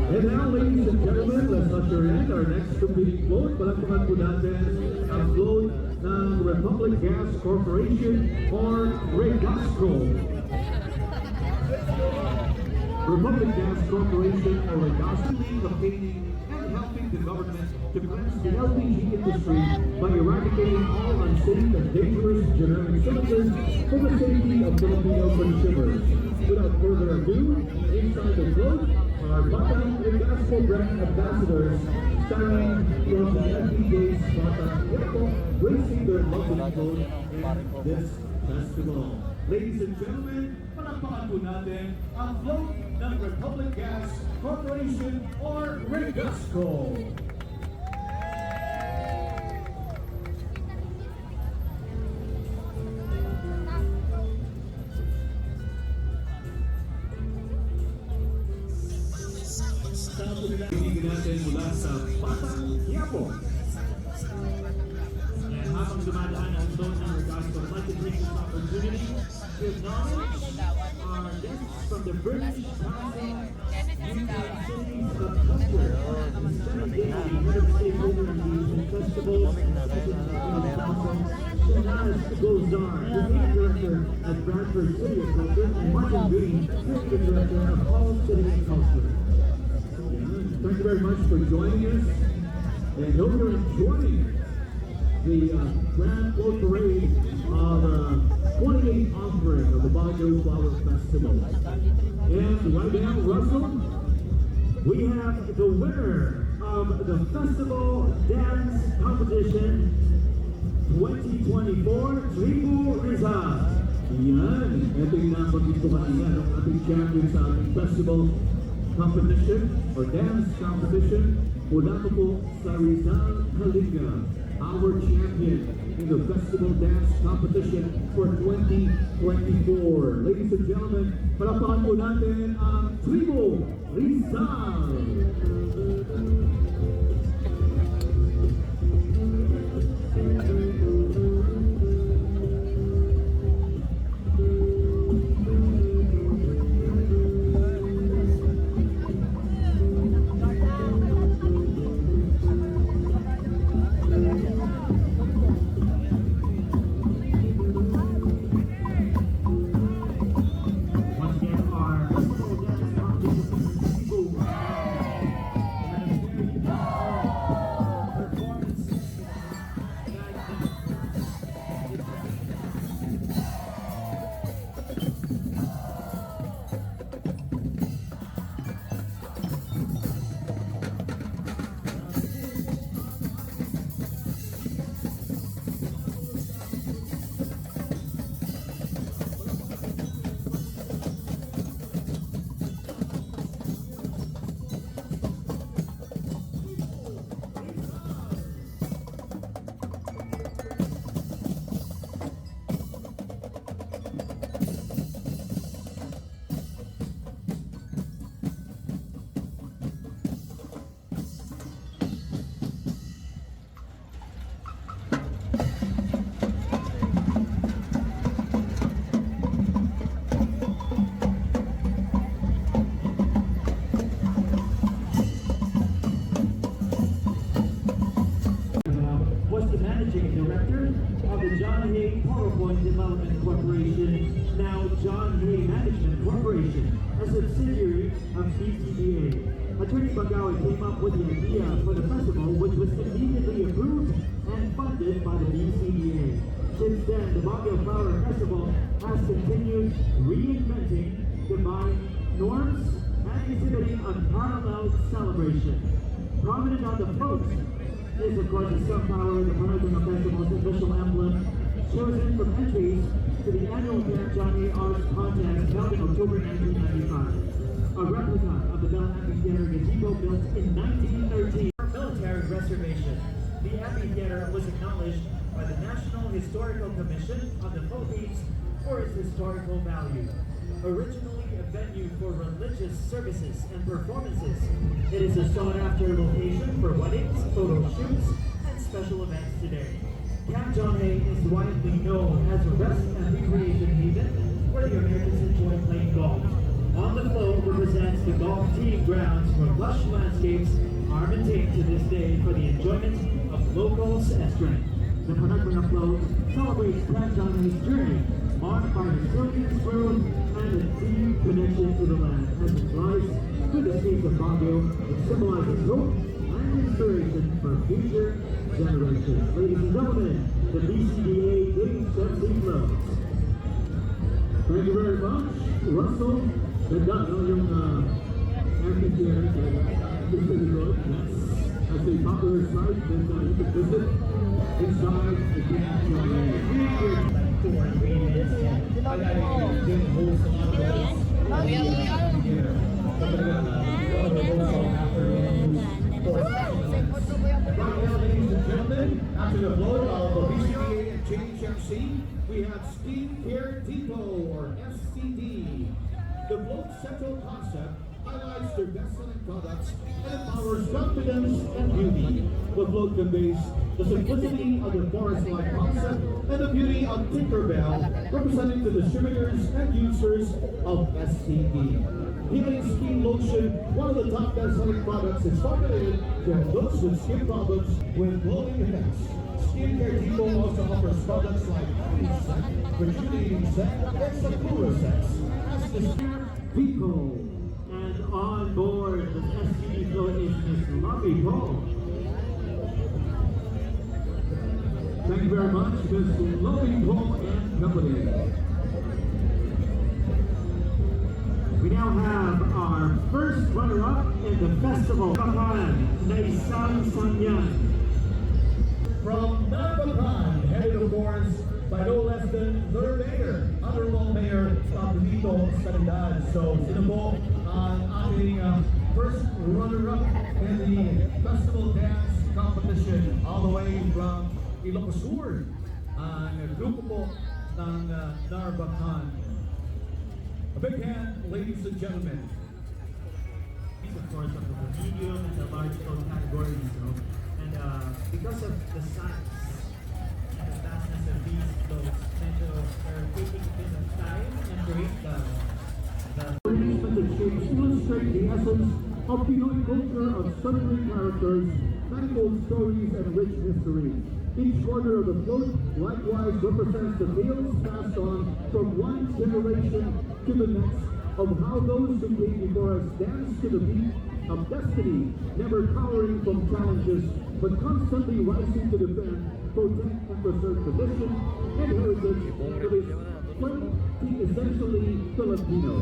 And now, ladies and gentlemen, let's usher in our next competing float. Palakpakan po natin ang float ng Republic Gas Corporation or Regasco. Republic Gas Corporation or Regasco, campaigning and helping the government to cleanse the LPG industry by eradicating all unsafe and dangerous generic cylinders for the safety of Filipino consumers. Without further ado, inside the float, our Batang Regasco brand ambassadors, starring from the FPJ's Batang Airport, racing their lovely float in this festival. Ladies and gentlemen, palakpakan po natin ang float ng Republic Gas Corporation or Regasco. Kaibigan natin mula sa Batang Quiapo. And habang dumadaan ang float ng Regasco, I'd like to take this opportunity to acknowledge our guests from the British Council Cities of Culture. Instead of being the head of stakeholder in these festivals and council, Shanaz Gozar, Executive Director at Bradford City of Culture, and Martin Green, Executive Director of All City of Culture. Thank you very much for joining us, and hope you're enjoying the Grand Float Parade of the 28th offering of the Baguio Flower Festival. And right now, Russell, we have the winner of the Festival Dance Competition 2024, Tribu Rizal. Yan, ito yung napagin ko kanina ng ating champion sa ating festival competition or dance competition. Mula po sa Rizal Kalinga, our champion in the festival dance competition for 2024. Ladies and gentlemen, palakpakan po natin ang Tribu Rizal. Once again, our festival dance competition Point Development Corporation, now John Hay Management Corporation, a subsidiary of BCDA. Attorney Bagawe came up with the idea for the festival, which was immediately approved and funded by the BCDA. Since then, the Baguio Flower Festival has continued reinventing, defying norms, and exhibiting unparalleled celebration. Prominent on the float is, of course, the sunflower, the PANAGBENGA Festival's official emblem, chosen from entries to the annual Panagbenga Arts Contest held in October 1995. A replica of the Bell Amphitheater gazebo built in 1913. Military reservation. The amphitheater was acknowledged by the National Historical Commission of the Philippines for its historical value. Originally a venue for religious services and performances, it is a sought-after location for weddings, photo shoots, and special events today. Camp John Hay is widely known as a rest and recreation haven where the Americans enjoy playing golf. On the float represents the golf team grounds where lush landscapes are maintained to this day for the enjoyment of locals and strength. The PANAGBENGA float celebrates Camp John Hay's journey, marked by resilience, growth, and a deep connection to the land as it flies through the streets of Baguio. It symbolizes hope and inspiration for future generations. Ladies and gentlemen, the BCDA Game Sexy Floats. Thank you very much, Russell. Ganda, no, yung amphitheater, it's pretty good. Yes. As a popular site, then you can visit inside the Camp John Hay. 2 or 3 minutes. I didn't host a lot of those. Right now, ladies and gentlemen, after the blow of the BCDA and JHMC, we have Skincare Depot, or SCD. The float's central concept highlights their best-selling products and empowers confidence and beauty. The float conveys the simplicity of the forest-like concept and the beauty of Tinkerbell, representing the distributors and users of STD. Healing Skin Lotion, one of the top best-selling products, is formulated to help those with skin problems with glowing effects. Skincare Depot also offers products like Set, Rejuvenating Set, and Sakura Sets. As the Skincare Depot. And on board the STD float is Miss Lovey Paul. Thank you very much, Ms. Lovey Paul and Company. We now have our first runner-up in the festival, Naisang Sanyan. From Napakan, headed of course by no less than their mayor, Honorable Mayor Dr. Vito Sanidad. So, sino po ang ating first runner-up in the festival dance competition all the way from Ilocos Sur, ang grupo po ng Narbacan. A big hand, ladies and gentlemen. These, of course, are the medium and the large float categories, and because of the size and the vastness of these floats, they're taking a bit of time and break the Arrangement shapes illustrate the essence of Pinoy culture of sundry characters, manifold stories, and rich history. Each corner of the float likewise represents the tales passed on from one generation to the next of how those who came before us danced to the beat of destiny, never cowering from challenges, but constantly rising to defend, protect, and preserve tradition and heritage that is essentially Filipino.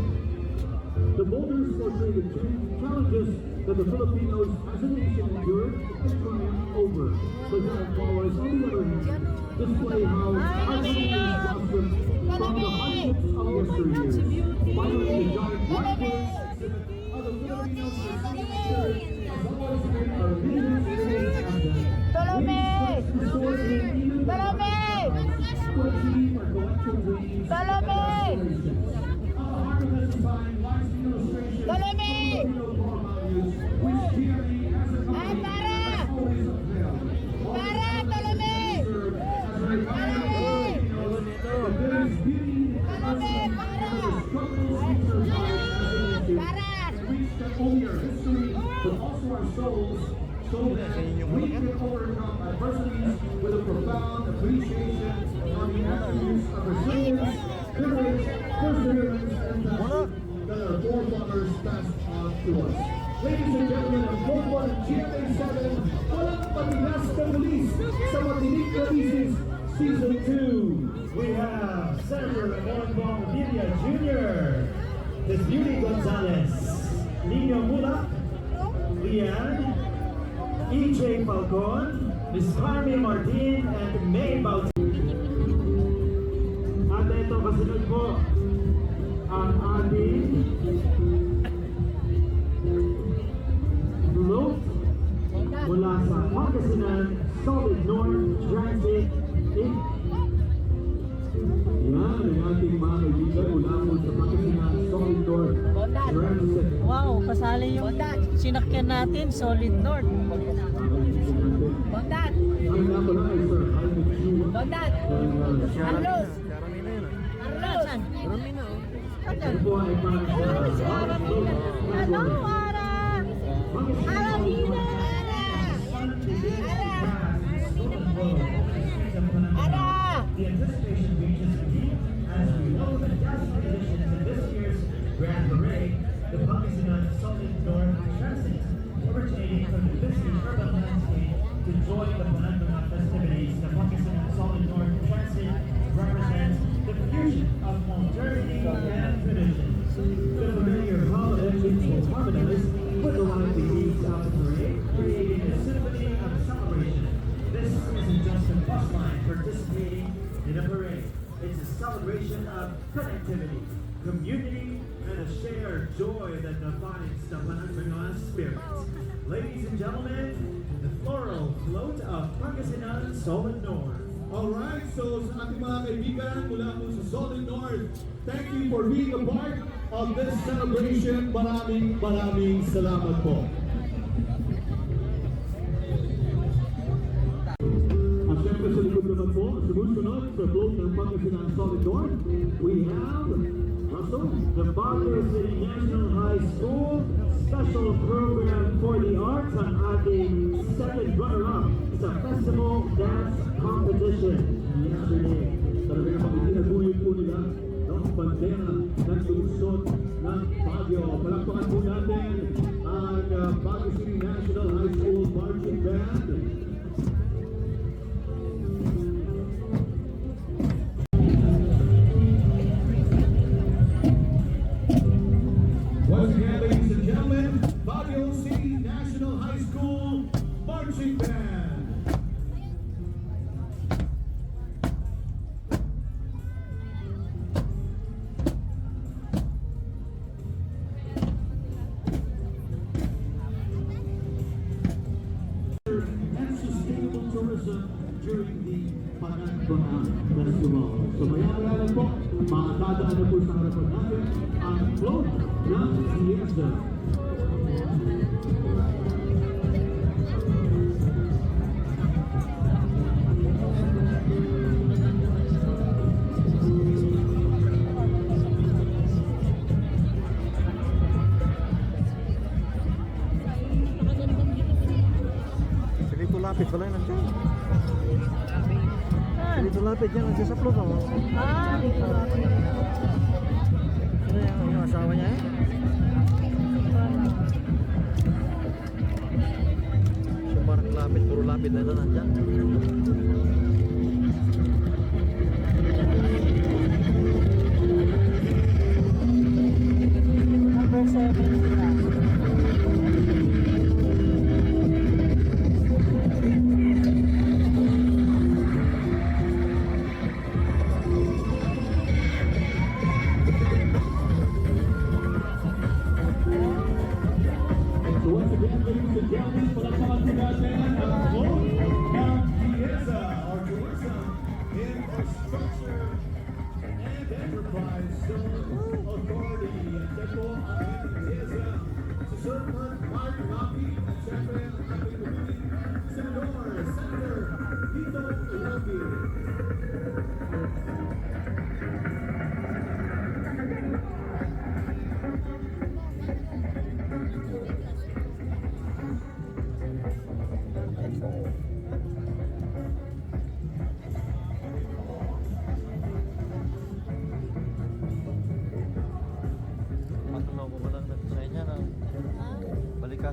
The boulders portray the challenges that the Filipinos as a nation endured and triumphed over. The giant flowers, on the other hand, display how our country blossomed from the hardships of yesteryears. Finally, the giant blackbirds exhibit how the Filipinos' resilient spirit has always been our leaders in this asset. To achieve our collective dreams and aspirations. At the heart of this design lies the illustration of Filipino core values, which clearly, as a company, has always upheld. All the serve as a reminder of Filipinos that there is beauty in us and the struggles we survive as a nation, and reach not only our history, but also our souls, so that we can overcome adversities with a profound appreciation on the attributes of resilience, courage, perseverance, and passion that our forefathers passed on to us. Ladies and gentlemen, ang Global GMA 7, walang patigas na mulis sa Matinig na Thesis Season 2. We have Senator Bongbong Villa Jr., Ms. Beauty Gonzalez, Nino Mulak, Lian, EJ Falcon, Ms. Carmen Martin, and May Bautista. At ito, kasunod po ang ating float mula sa Pangasinan Solid North Transit Inc. Yan ang ating mga kaibigan mula po sa Pangasinan Solid North Transit. Wow, kasali yung sinakyan natin, Solid North. Bondat! Ang nga pala ay Sir Jaime Chu. Bondat! Carlos! Carlos! Ito po ay para sa Hello, Ara! Aradina! Ara! The anticipation reaches a peak as we know the dazzling additions in this year's Grand Parade, the Pangasinan Solid North Transit, originating from the busy urban landscape to join the PANAGBENGA festivities. The Pangasinan Solid North Transit represents the fusion of modernity and tradition. The familiar hall engines will harmonize with the lively beats of the parade, Creating a symphony of celebration. This isn't just a bus line participating in a parade. It's a celebration of connectivity, community, and a shared joy that defines the PANAGBENGA spirit. Ladies and gentlemen, the floral float of Pangasinan Solid North. Alright, so sa ating mga kaibigan mula po sa Solid North, thank you for being a part of this celebration. Maraming salamat po. At syempre sa likod naman po, sumusunod sa float ng Pangasinan Solid North, we have Russell, The Baguio City National High School Special Program for the Arts ang ating second runner-up sa Festival Dance Competition yesterday. talagang makikinaguyod po nila ng bandera ng lungsod ng Baguio. Palakpakan po natin ang Baguio City National High School Marching Band. Once again, ladies and gentlemen, Baguio City National High School Marching Band. And sustainable tourism during the PANAGBENGA Festival. So maya-maya lang po, makakadaan na po sa harapan natin ang float ng Fiesta. Dito lapit pala yun nandiyan. Saan? Dito lapit yan, nandiyan sa plot mo. Ah, dito. Ano yung asawa niya eh? So parang lapit, puro lapit na ito nandiyan. Number 7 sila. So once again, ladies and gentlemen, palakpakan po natin ang float ng Fiesta or Tourism Infrastructure and Enterprise Zone Authority. At yan po ang ating Fiesta si Sir Mark Rapi at syempre ang ating pumili Senador Senator Tito Ilabi.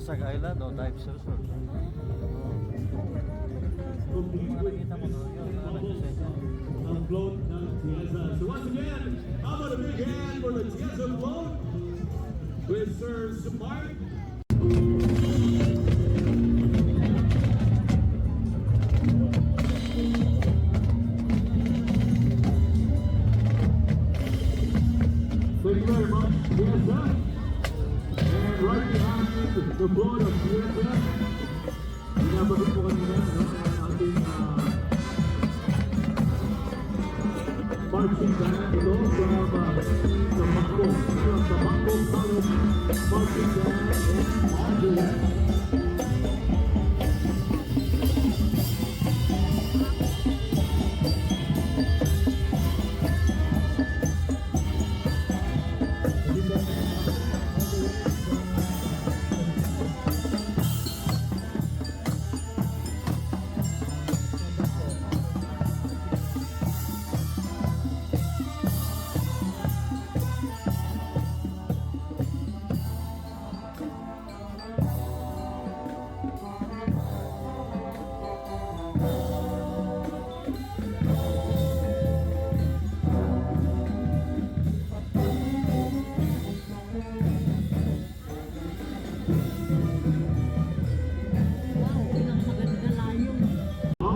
Pasag Island o Dive Resort. Complete with Nakita mo doon yun, nag-design. ang float ng Tiesa. So once again, how about a big hand for the Tiesa float with Sir Mark. Thank you very much, Tiesa. And right behind the float of Tiesa, binabalik po kanina, no, ang ating marching band ito from the Bangko College marching band in Honduras.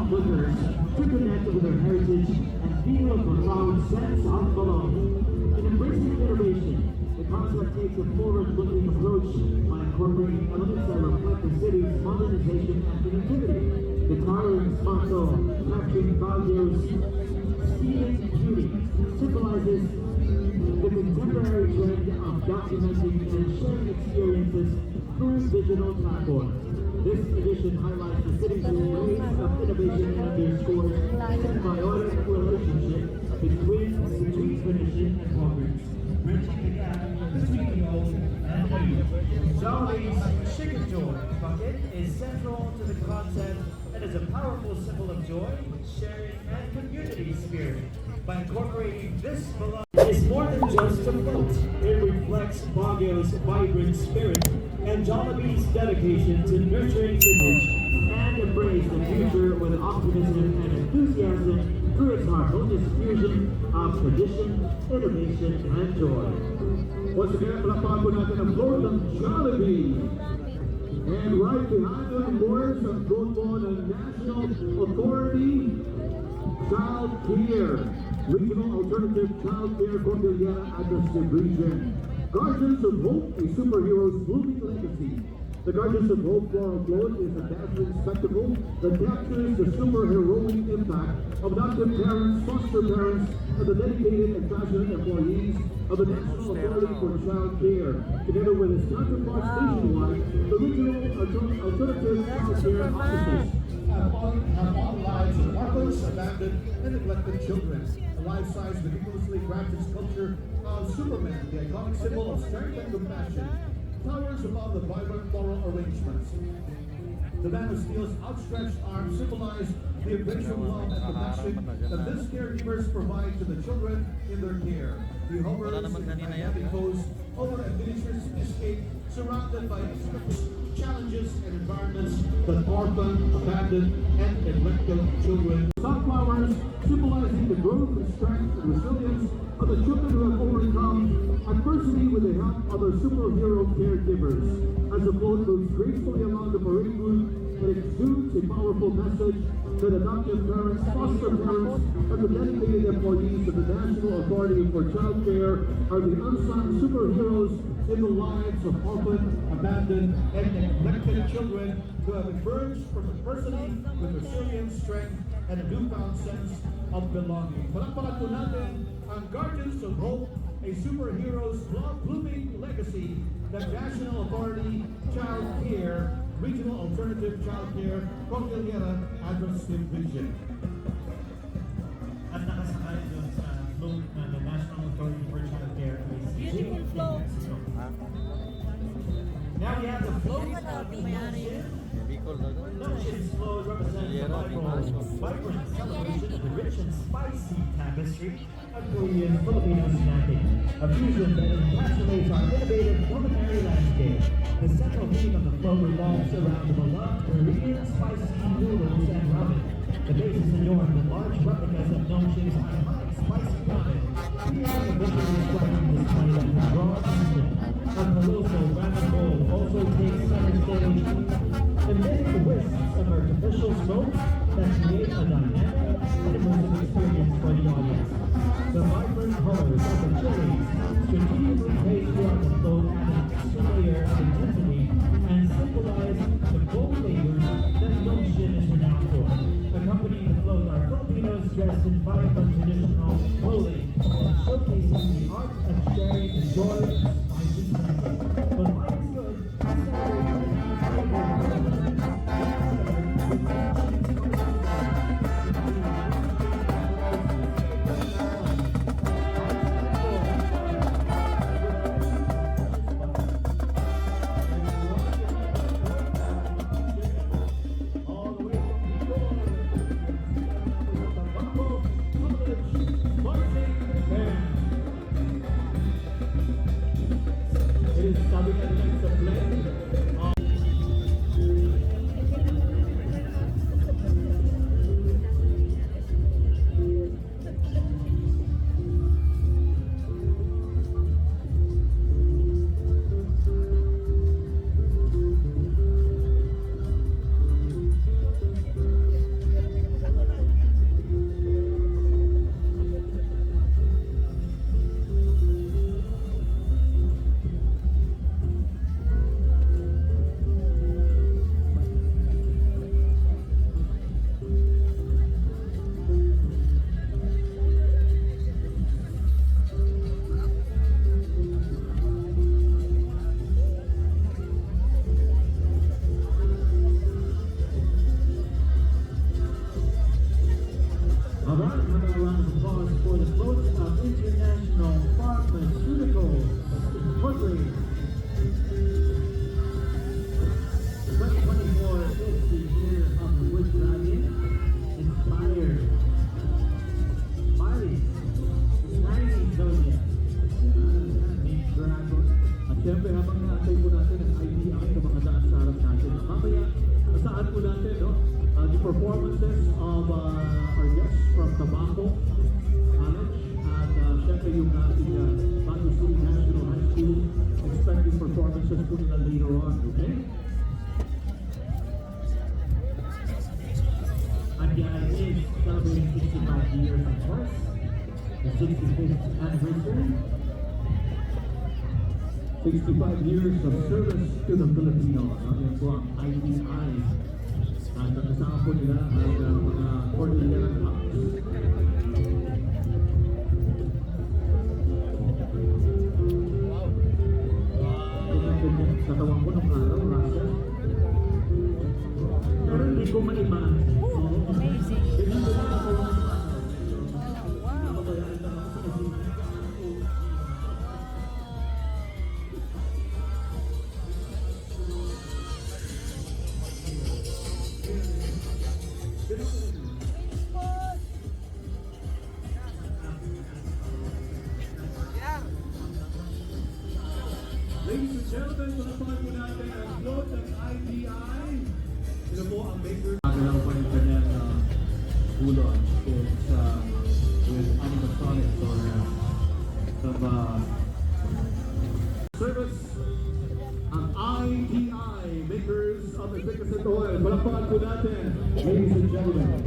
Visitors to connect with their heritage and feel a profound sense of belonging. In embracing innovation, the concept takes a forward-looking approach by incorporating elements that reflect the city's modernization and connectivity. The towering motto, capturing Baguio's scenic beauty, symbolizes the contemporary trend of documenting and sharing experiences through digital platforms. This edition highlights the city's ways of innovation and underscores the symbiotic relationship between tradition and progress, bridging the gap between the old and the new. Jolly's Chicken Joy bucket is central to the concept and is a powerful symbol of joy, sharing, and community spirit. By incorporating this philosophy, it's more than just a float. It reflects Baguio's vibrant spirit and Jollibee's dedication to nurturing the niche and embrace the future with optimism and enthusiasm through its harmonious fusion of tradition, innovation, and joy. Once again, palakpakan po natin ang float ng Jollibee. And right behind them, of course, ang float po ng National Authority Child Care, Regional Alternative Child Care Cordillera Administrative Region. Guardians of Hope, a superhero's blooming legacy. The Guardians of Hope Floral Float is a dazzling spectacle that captures the superheroic impact of adoptive parents, foster parents, and the dedicated and passionate employees of the National Authority for Child Care. Together with its counterparts nationwide, the Regional Alternative Child Care offices have all lives of orphans, abandoned, and neglected children. A life-size, ridiculously crafted sculpture of Superman, the iconic symbol of strength and compassion, towers above the vibrant floral arrangements. The man of steel's outstretched arms symbolize the embracing love and compassion that these caregivers provide to the children in their care. He hovers in dynamic pose over a miniature escape surrounded by challenges and environments that orphan, abandoned, and neglected children. Sunflowers symbolizing the growth and strength and resilience of the children who have overcome adversity with the help of their superhero caregivers. As the float moves gracefully along the parade route, it exudes a powerful message that adoptive parents, foster parents, and the dedicated employees of the National Authority for Child Care are the unsung superheroes in the lives of orphan, abandoned, and neglected children who have emerged from adversity with resilience, strength, and a newfound sense of belonging. Palakpakan po natin ang Guardians of Hope, a superhero's blooming legacy, the National Authority Child Care, Regional Alternative Child Care, Cordillera Administrative Region. At nakasakay doon sa float na the National Authority for Child Care is Beautiful float. Now we have the float of Bicol daw doon. Notion's float represents the vibrant celebration of the rich and spicy tapestry of Korean Filipino snacking, a fusion that encapsulates our innovative culinary landscape. The central theme of the float revolves around the beloved Korean spicy noodles and ramen. The base is adorned with large replicas of Nongshim's iconic spicy ramen. Here is a visually striking display that can draw attention. A colossal ramen bowl also takes center stage, emitting wisps of artificial smoke that create a dynamic and immersive experience for the audience. The vibrant colors of the chilies strategically placed throughout the float add an extra layer of intensity and symbolize the bold flavors that Nongshim is renowned for. Accompanying the float are Filipinos dressed in vibrant traditional clothing, showcasing the art of sharing the joy of spicy snacking. But life is good, Siyempre, habang naantay po natin ang IDI na makadaan sa harap natin. Mamaya, nasaan po natin, no? The performances of our guests from Tabaco College at siyempre yung ating Baguio City National High School expecting performances po nila later on, okay? IDI is celebrating 65 years, of course, the 65th anniversary. 65 years of service to the Filipino. Yan po ang IDI. At kasama po nila ang mga Cordillera Clubs. Natawan ko nung araw, Russell. Pero hindi ko maimahan. Amazing. Hindi ko makatawan ng araw. Ladies and gentlemen, tunapan po natin ang float ng IDI. Sino po ang makers? Lang po yung kanyang bulon. It's with animatronics or some service ang IDI, makers of efficacy oil. Palakpakan po natin, ladies and gentlemen.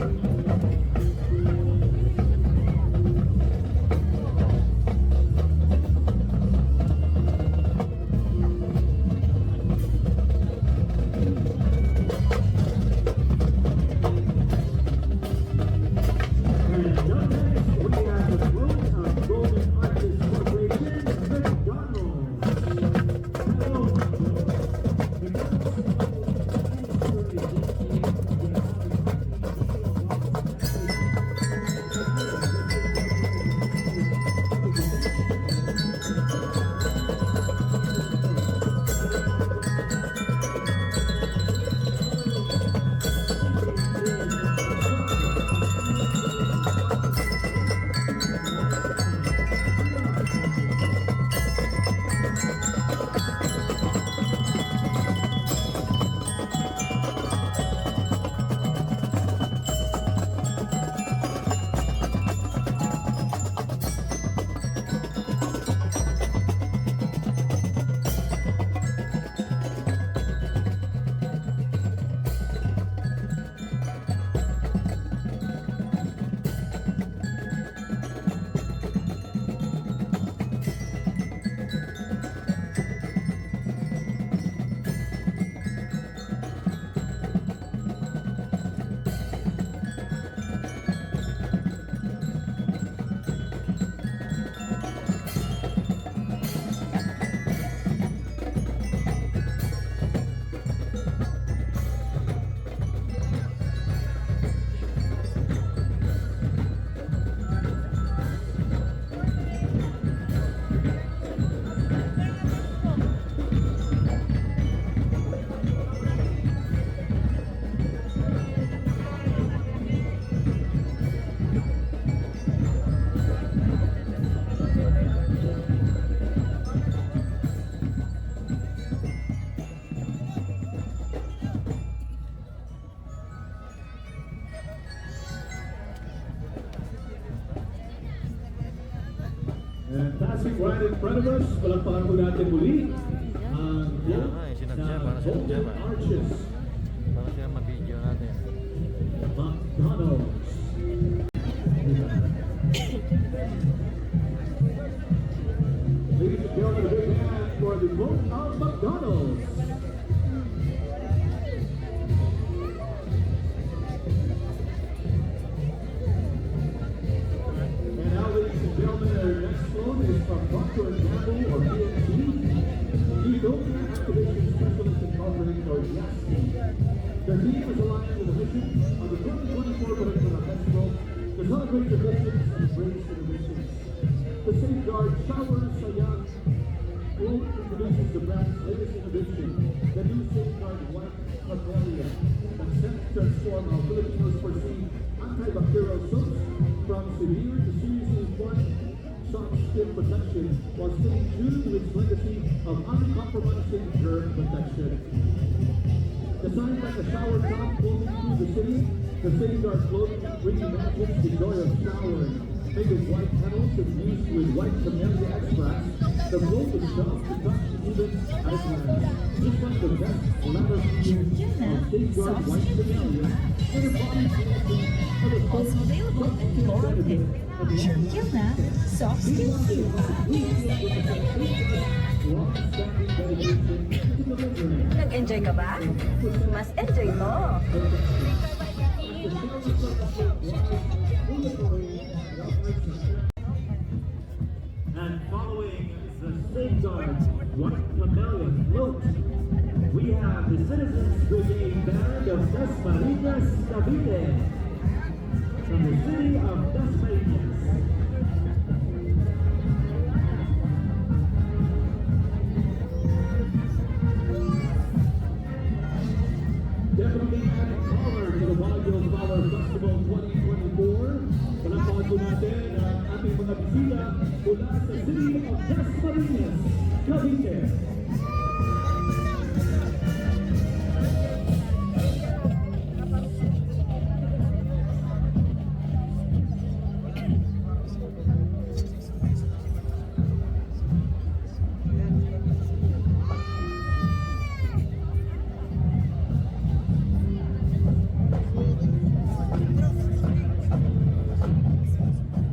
fantastic ride in front of us. Palakpakan po natin muli ang Kaya nga eh, sinadya, para sinadya Golden ba? Arches. Para sila ma-video natin. McDonald's. Ladies and gentlemen, a big hand for the vote of McDonald's. And now, ladies and gentlemen, our next float is from Procter & Gamble or P&G. Ethiopian Activation Specialist Incorporated or YASC. The team is aligned with the mission of the 2024 Peninsula Festival to celebrate the visions and embrace innovations. To safeguard showers sa young, Float introduces the brand's latest innovation, the new Safeguard White Camellia, that set to transform how Filipinos perceive antibacterial soaps from severe to seriously important soft skin protection while staying true to its legacy of uncompromising germ protection. Designed like a shower top floating through the city, the Safeguard float reimagines the joy of showering. Made of white petals infused with white camellia extract, the float is soft to touch even at a glance. Just like the best leather feel of Safeguard white camellia, and a body cleansing of a Also available at Floral Pick. Shirkilna Soft Skin Cube. Nag-enjoy ka ba? Mas enjoy mo! And following the Safeguard White Camellia float, we have the Citizens Brigade Band of Dasmariñas, Cavite, from the city of Dasmariñas. Definitely adding color to the Baguio Flower Festival 2024. Palakpakan po natin ang ating mga bisita mula sa City of Dasmariñas, Cavite.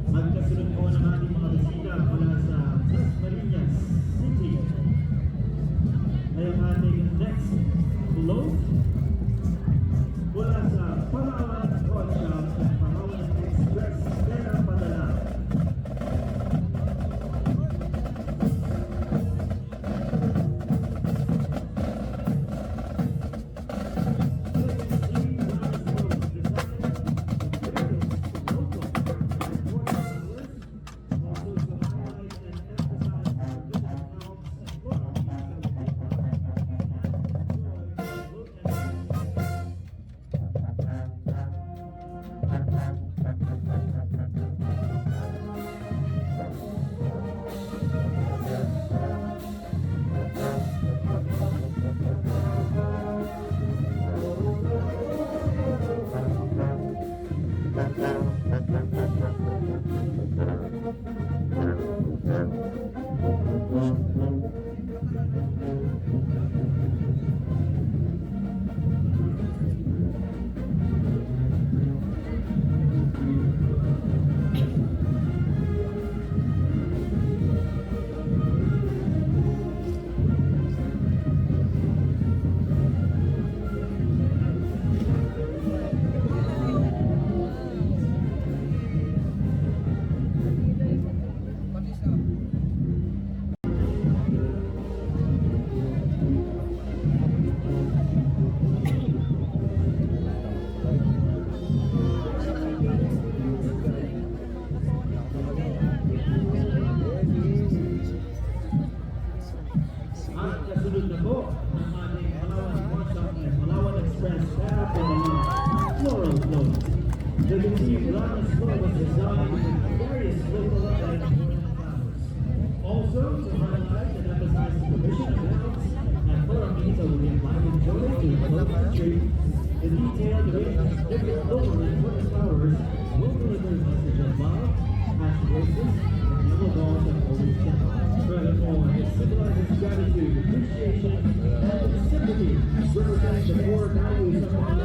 Magkasunod po ng ating mga bisita mula sa Dasmariñas City. Ay ang ating next float mula sa Palawan Pawn Shop at Palawan Express Pera Padala. At kasunod na po ang ating Palawan Pawn Shop at Palawan Express Pera Padala Floral Float. The conceived Ramos float was designed with various local and foreign flowers. Also, to highlight and emphasize the provision of health and Floramisa will be applied in joy to the local street. The detailed range of different local and foreign flowers will deliver a message of love, aspirations, and small balls have always kept. Furthermore, it symbolizes gratitude, appreciation, and sympathy, representing the core values of our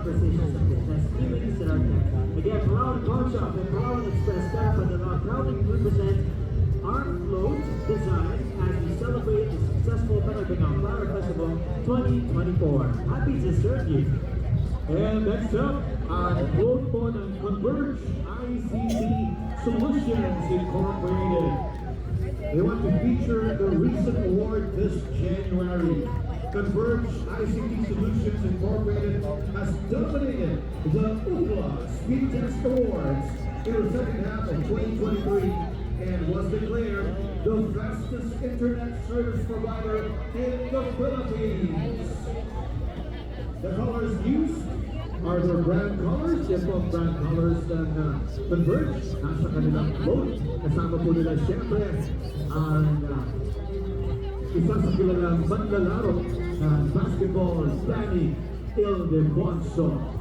conversations of the festivities that are kept. Again, Floral Pawn Shop and Floral Express staff and the proudly represent our float design as we celebrate the successful PANAGBENGA Flower Festival 2024. Happy to serve you. And next up, ang float po ng Converge ICT Solutions Incorporated. They want to feature the recent award this January. Converge ICT Solutions Incorporated has dominated the UFLA Speed Test Awards in the second half of 2023 and was declared the fastest internet service provider in the Philippines. The colors used are their brand colors. Yes po, brand colors ng Converge. Nasa kanilang float. Kasama po nila siyempre ang isa sa kilalang manlalaro ng basketball, Danny Ildefonso.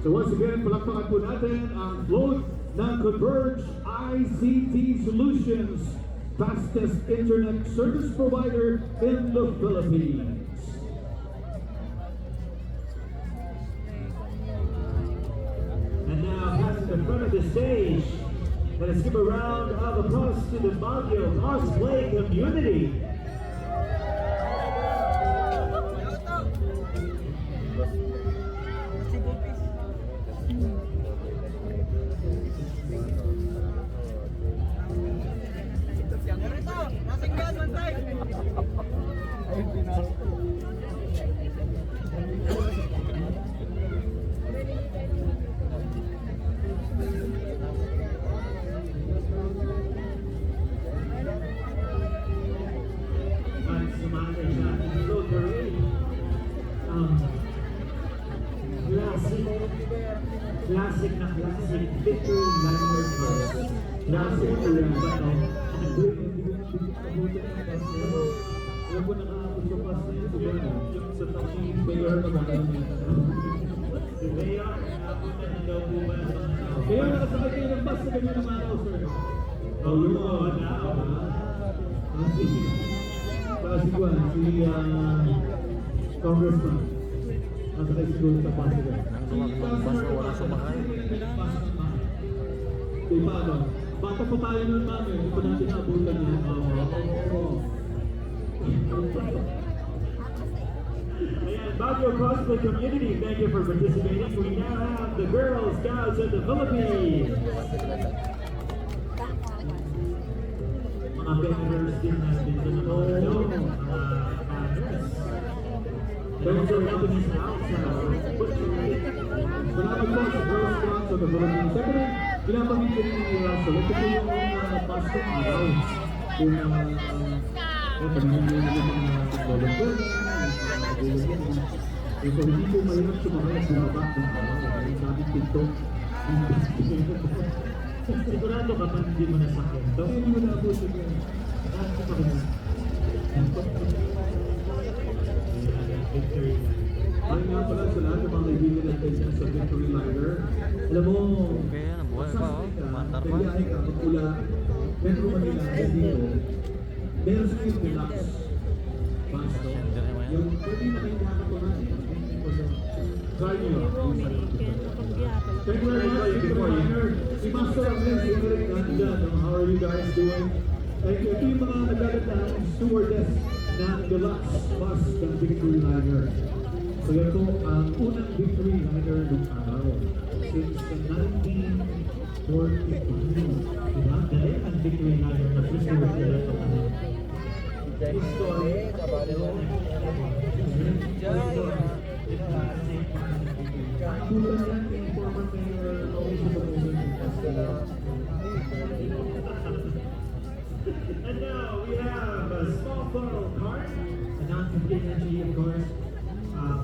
So once again, palakpakan po natin ang float ng Converge ICT Solutions, fastest internet service provider in the Philippines. And now, passing the front of the stage, let us give a round of applause to the Baguio cosplay community. Classic na classic victory liner first. Classic to yung bato. Alam ko nakakapos yung pass na yun. Yung sa taxi mayor na ba? Si Mayor, nakapunta na daw po ba sa mga tao? Kaya nakasakay kayo ng bus na ganyan ng araw, sir. Oh, yung mga tao. Si Juan, si Congressman. Nakasakay siguro sa bus na ganyan. Wala sumakay. Kaya paano? Bata po tayo nun namin, hindi pa natin naabutan yan. Ayan, Baguio Cosplay Community, thank you for participating. We now have the Girl Scouts of the Philippines. Mga vendors din natin sa mga banners. Those are helping us out sa butchery. Salamat po sa Girl Scouts of the Philippines. Siyempre, pinapamit ko rin yung Russell. Ito po yung pasok araw. Kung panahon nyo na yung mga volunteer. Ito, hindi po mahirap sumakay at bumaba ng araw. Kaya sabi TikTok. Sigurado ka pa hindi mo nasakyan to? Hindi mo na po siya. Bakit pa rin? Victory. Ay nga pala sa lahat ng mga kaibigan natin sa Victory Liner. Alam mo, Kaya nabuhay pa, oh. Matar pa. kaya ka, Pagpula, Metro Manila, dito, meron sa yung deluxe bus, no? Yung pwede na kayo nakakatunan. Try nyo. Thank you very much, Victory Liner. Si Master Agnes, si Eric, nandiyan. How are you guys doing? Ito yung mga naglalata, stewardess ng deluxe bus ng Victory Liner. So yan po ang unang Victory Liner ng araw. Since the 1942. Diba? Dali ang Victory Liner na preserve nila ito. History. Bulan yan, yung former mayor, always the And now we have a small floral card, a non-complete entry, of course.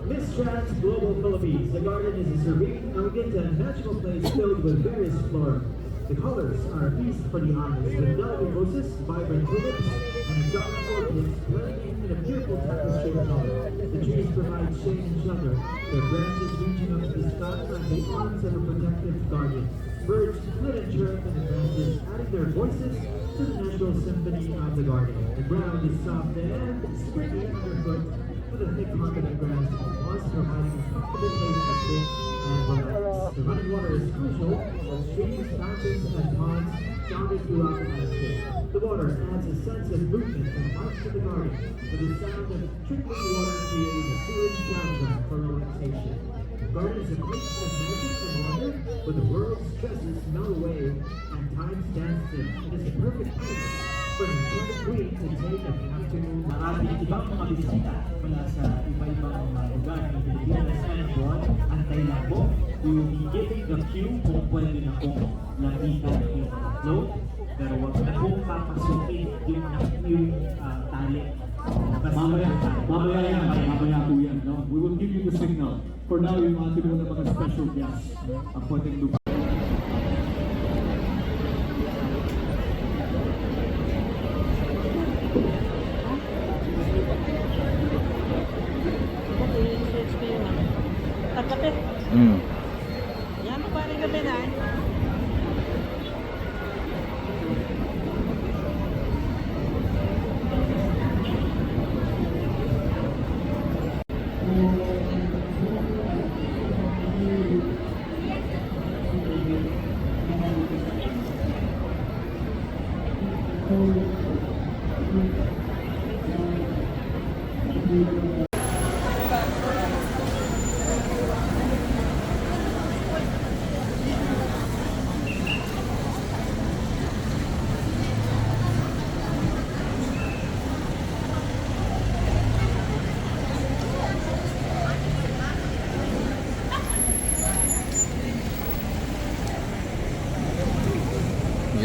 Miss Trans Global Philippines. The garden is a serene, elegant, and magical place filled with various flora. The colors are a feast for the eyes, with delicate roses, vibrant tulips, and exotic orchids blending in a beautiful tapestry of color. The trees provide shade and shelter, their branches reaching up to the sky like the arms of a protective guardian. Birds flit and chirp in the branches, adding their voices to the natural symphony of the garden. The ground is soft and springy underfoot, with a thick carpet of grass and moss providing a comfortable place to sit and relax. The running water is crucial, with streams, fountains, and ponds dotted throughout the landscape. The water adds a sense of movement and life to the garden, with the sound of trickling water creating a soothing soundtrack for relaxation. The garden is a place of magic and wonder, where the world's stresses melt away and time stands still. It is a perfect place for an enchanted queen to take an afternoon. Ating ibang mga bisita mula sa iba-ibang lugar ng Pilipinas and abroad, antay lang po. We will be giving the cue kung pwede na pong lapitan yung float, pero wag na pong papasukin yung tali. Mamaya po yan, no? We will give you the signal. For now, yung ating muna mga special guests ang pwedeng lupa. Pagkape. Hmm. Yan mo pa rin gabi na.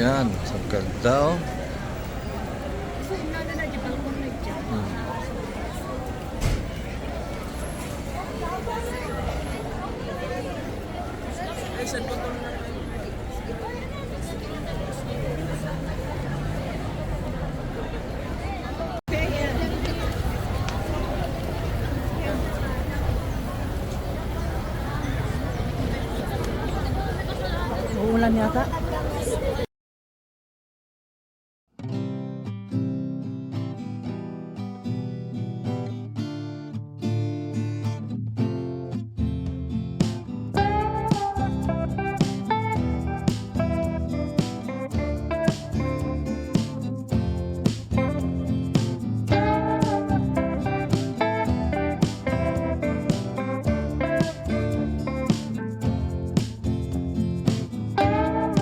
Yan, sa ganda oh. Uulan yata.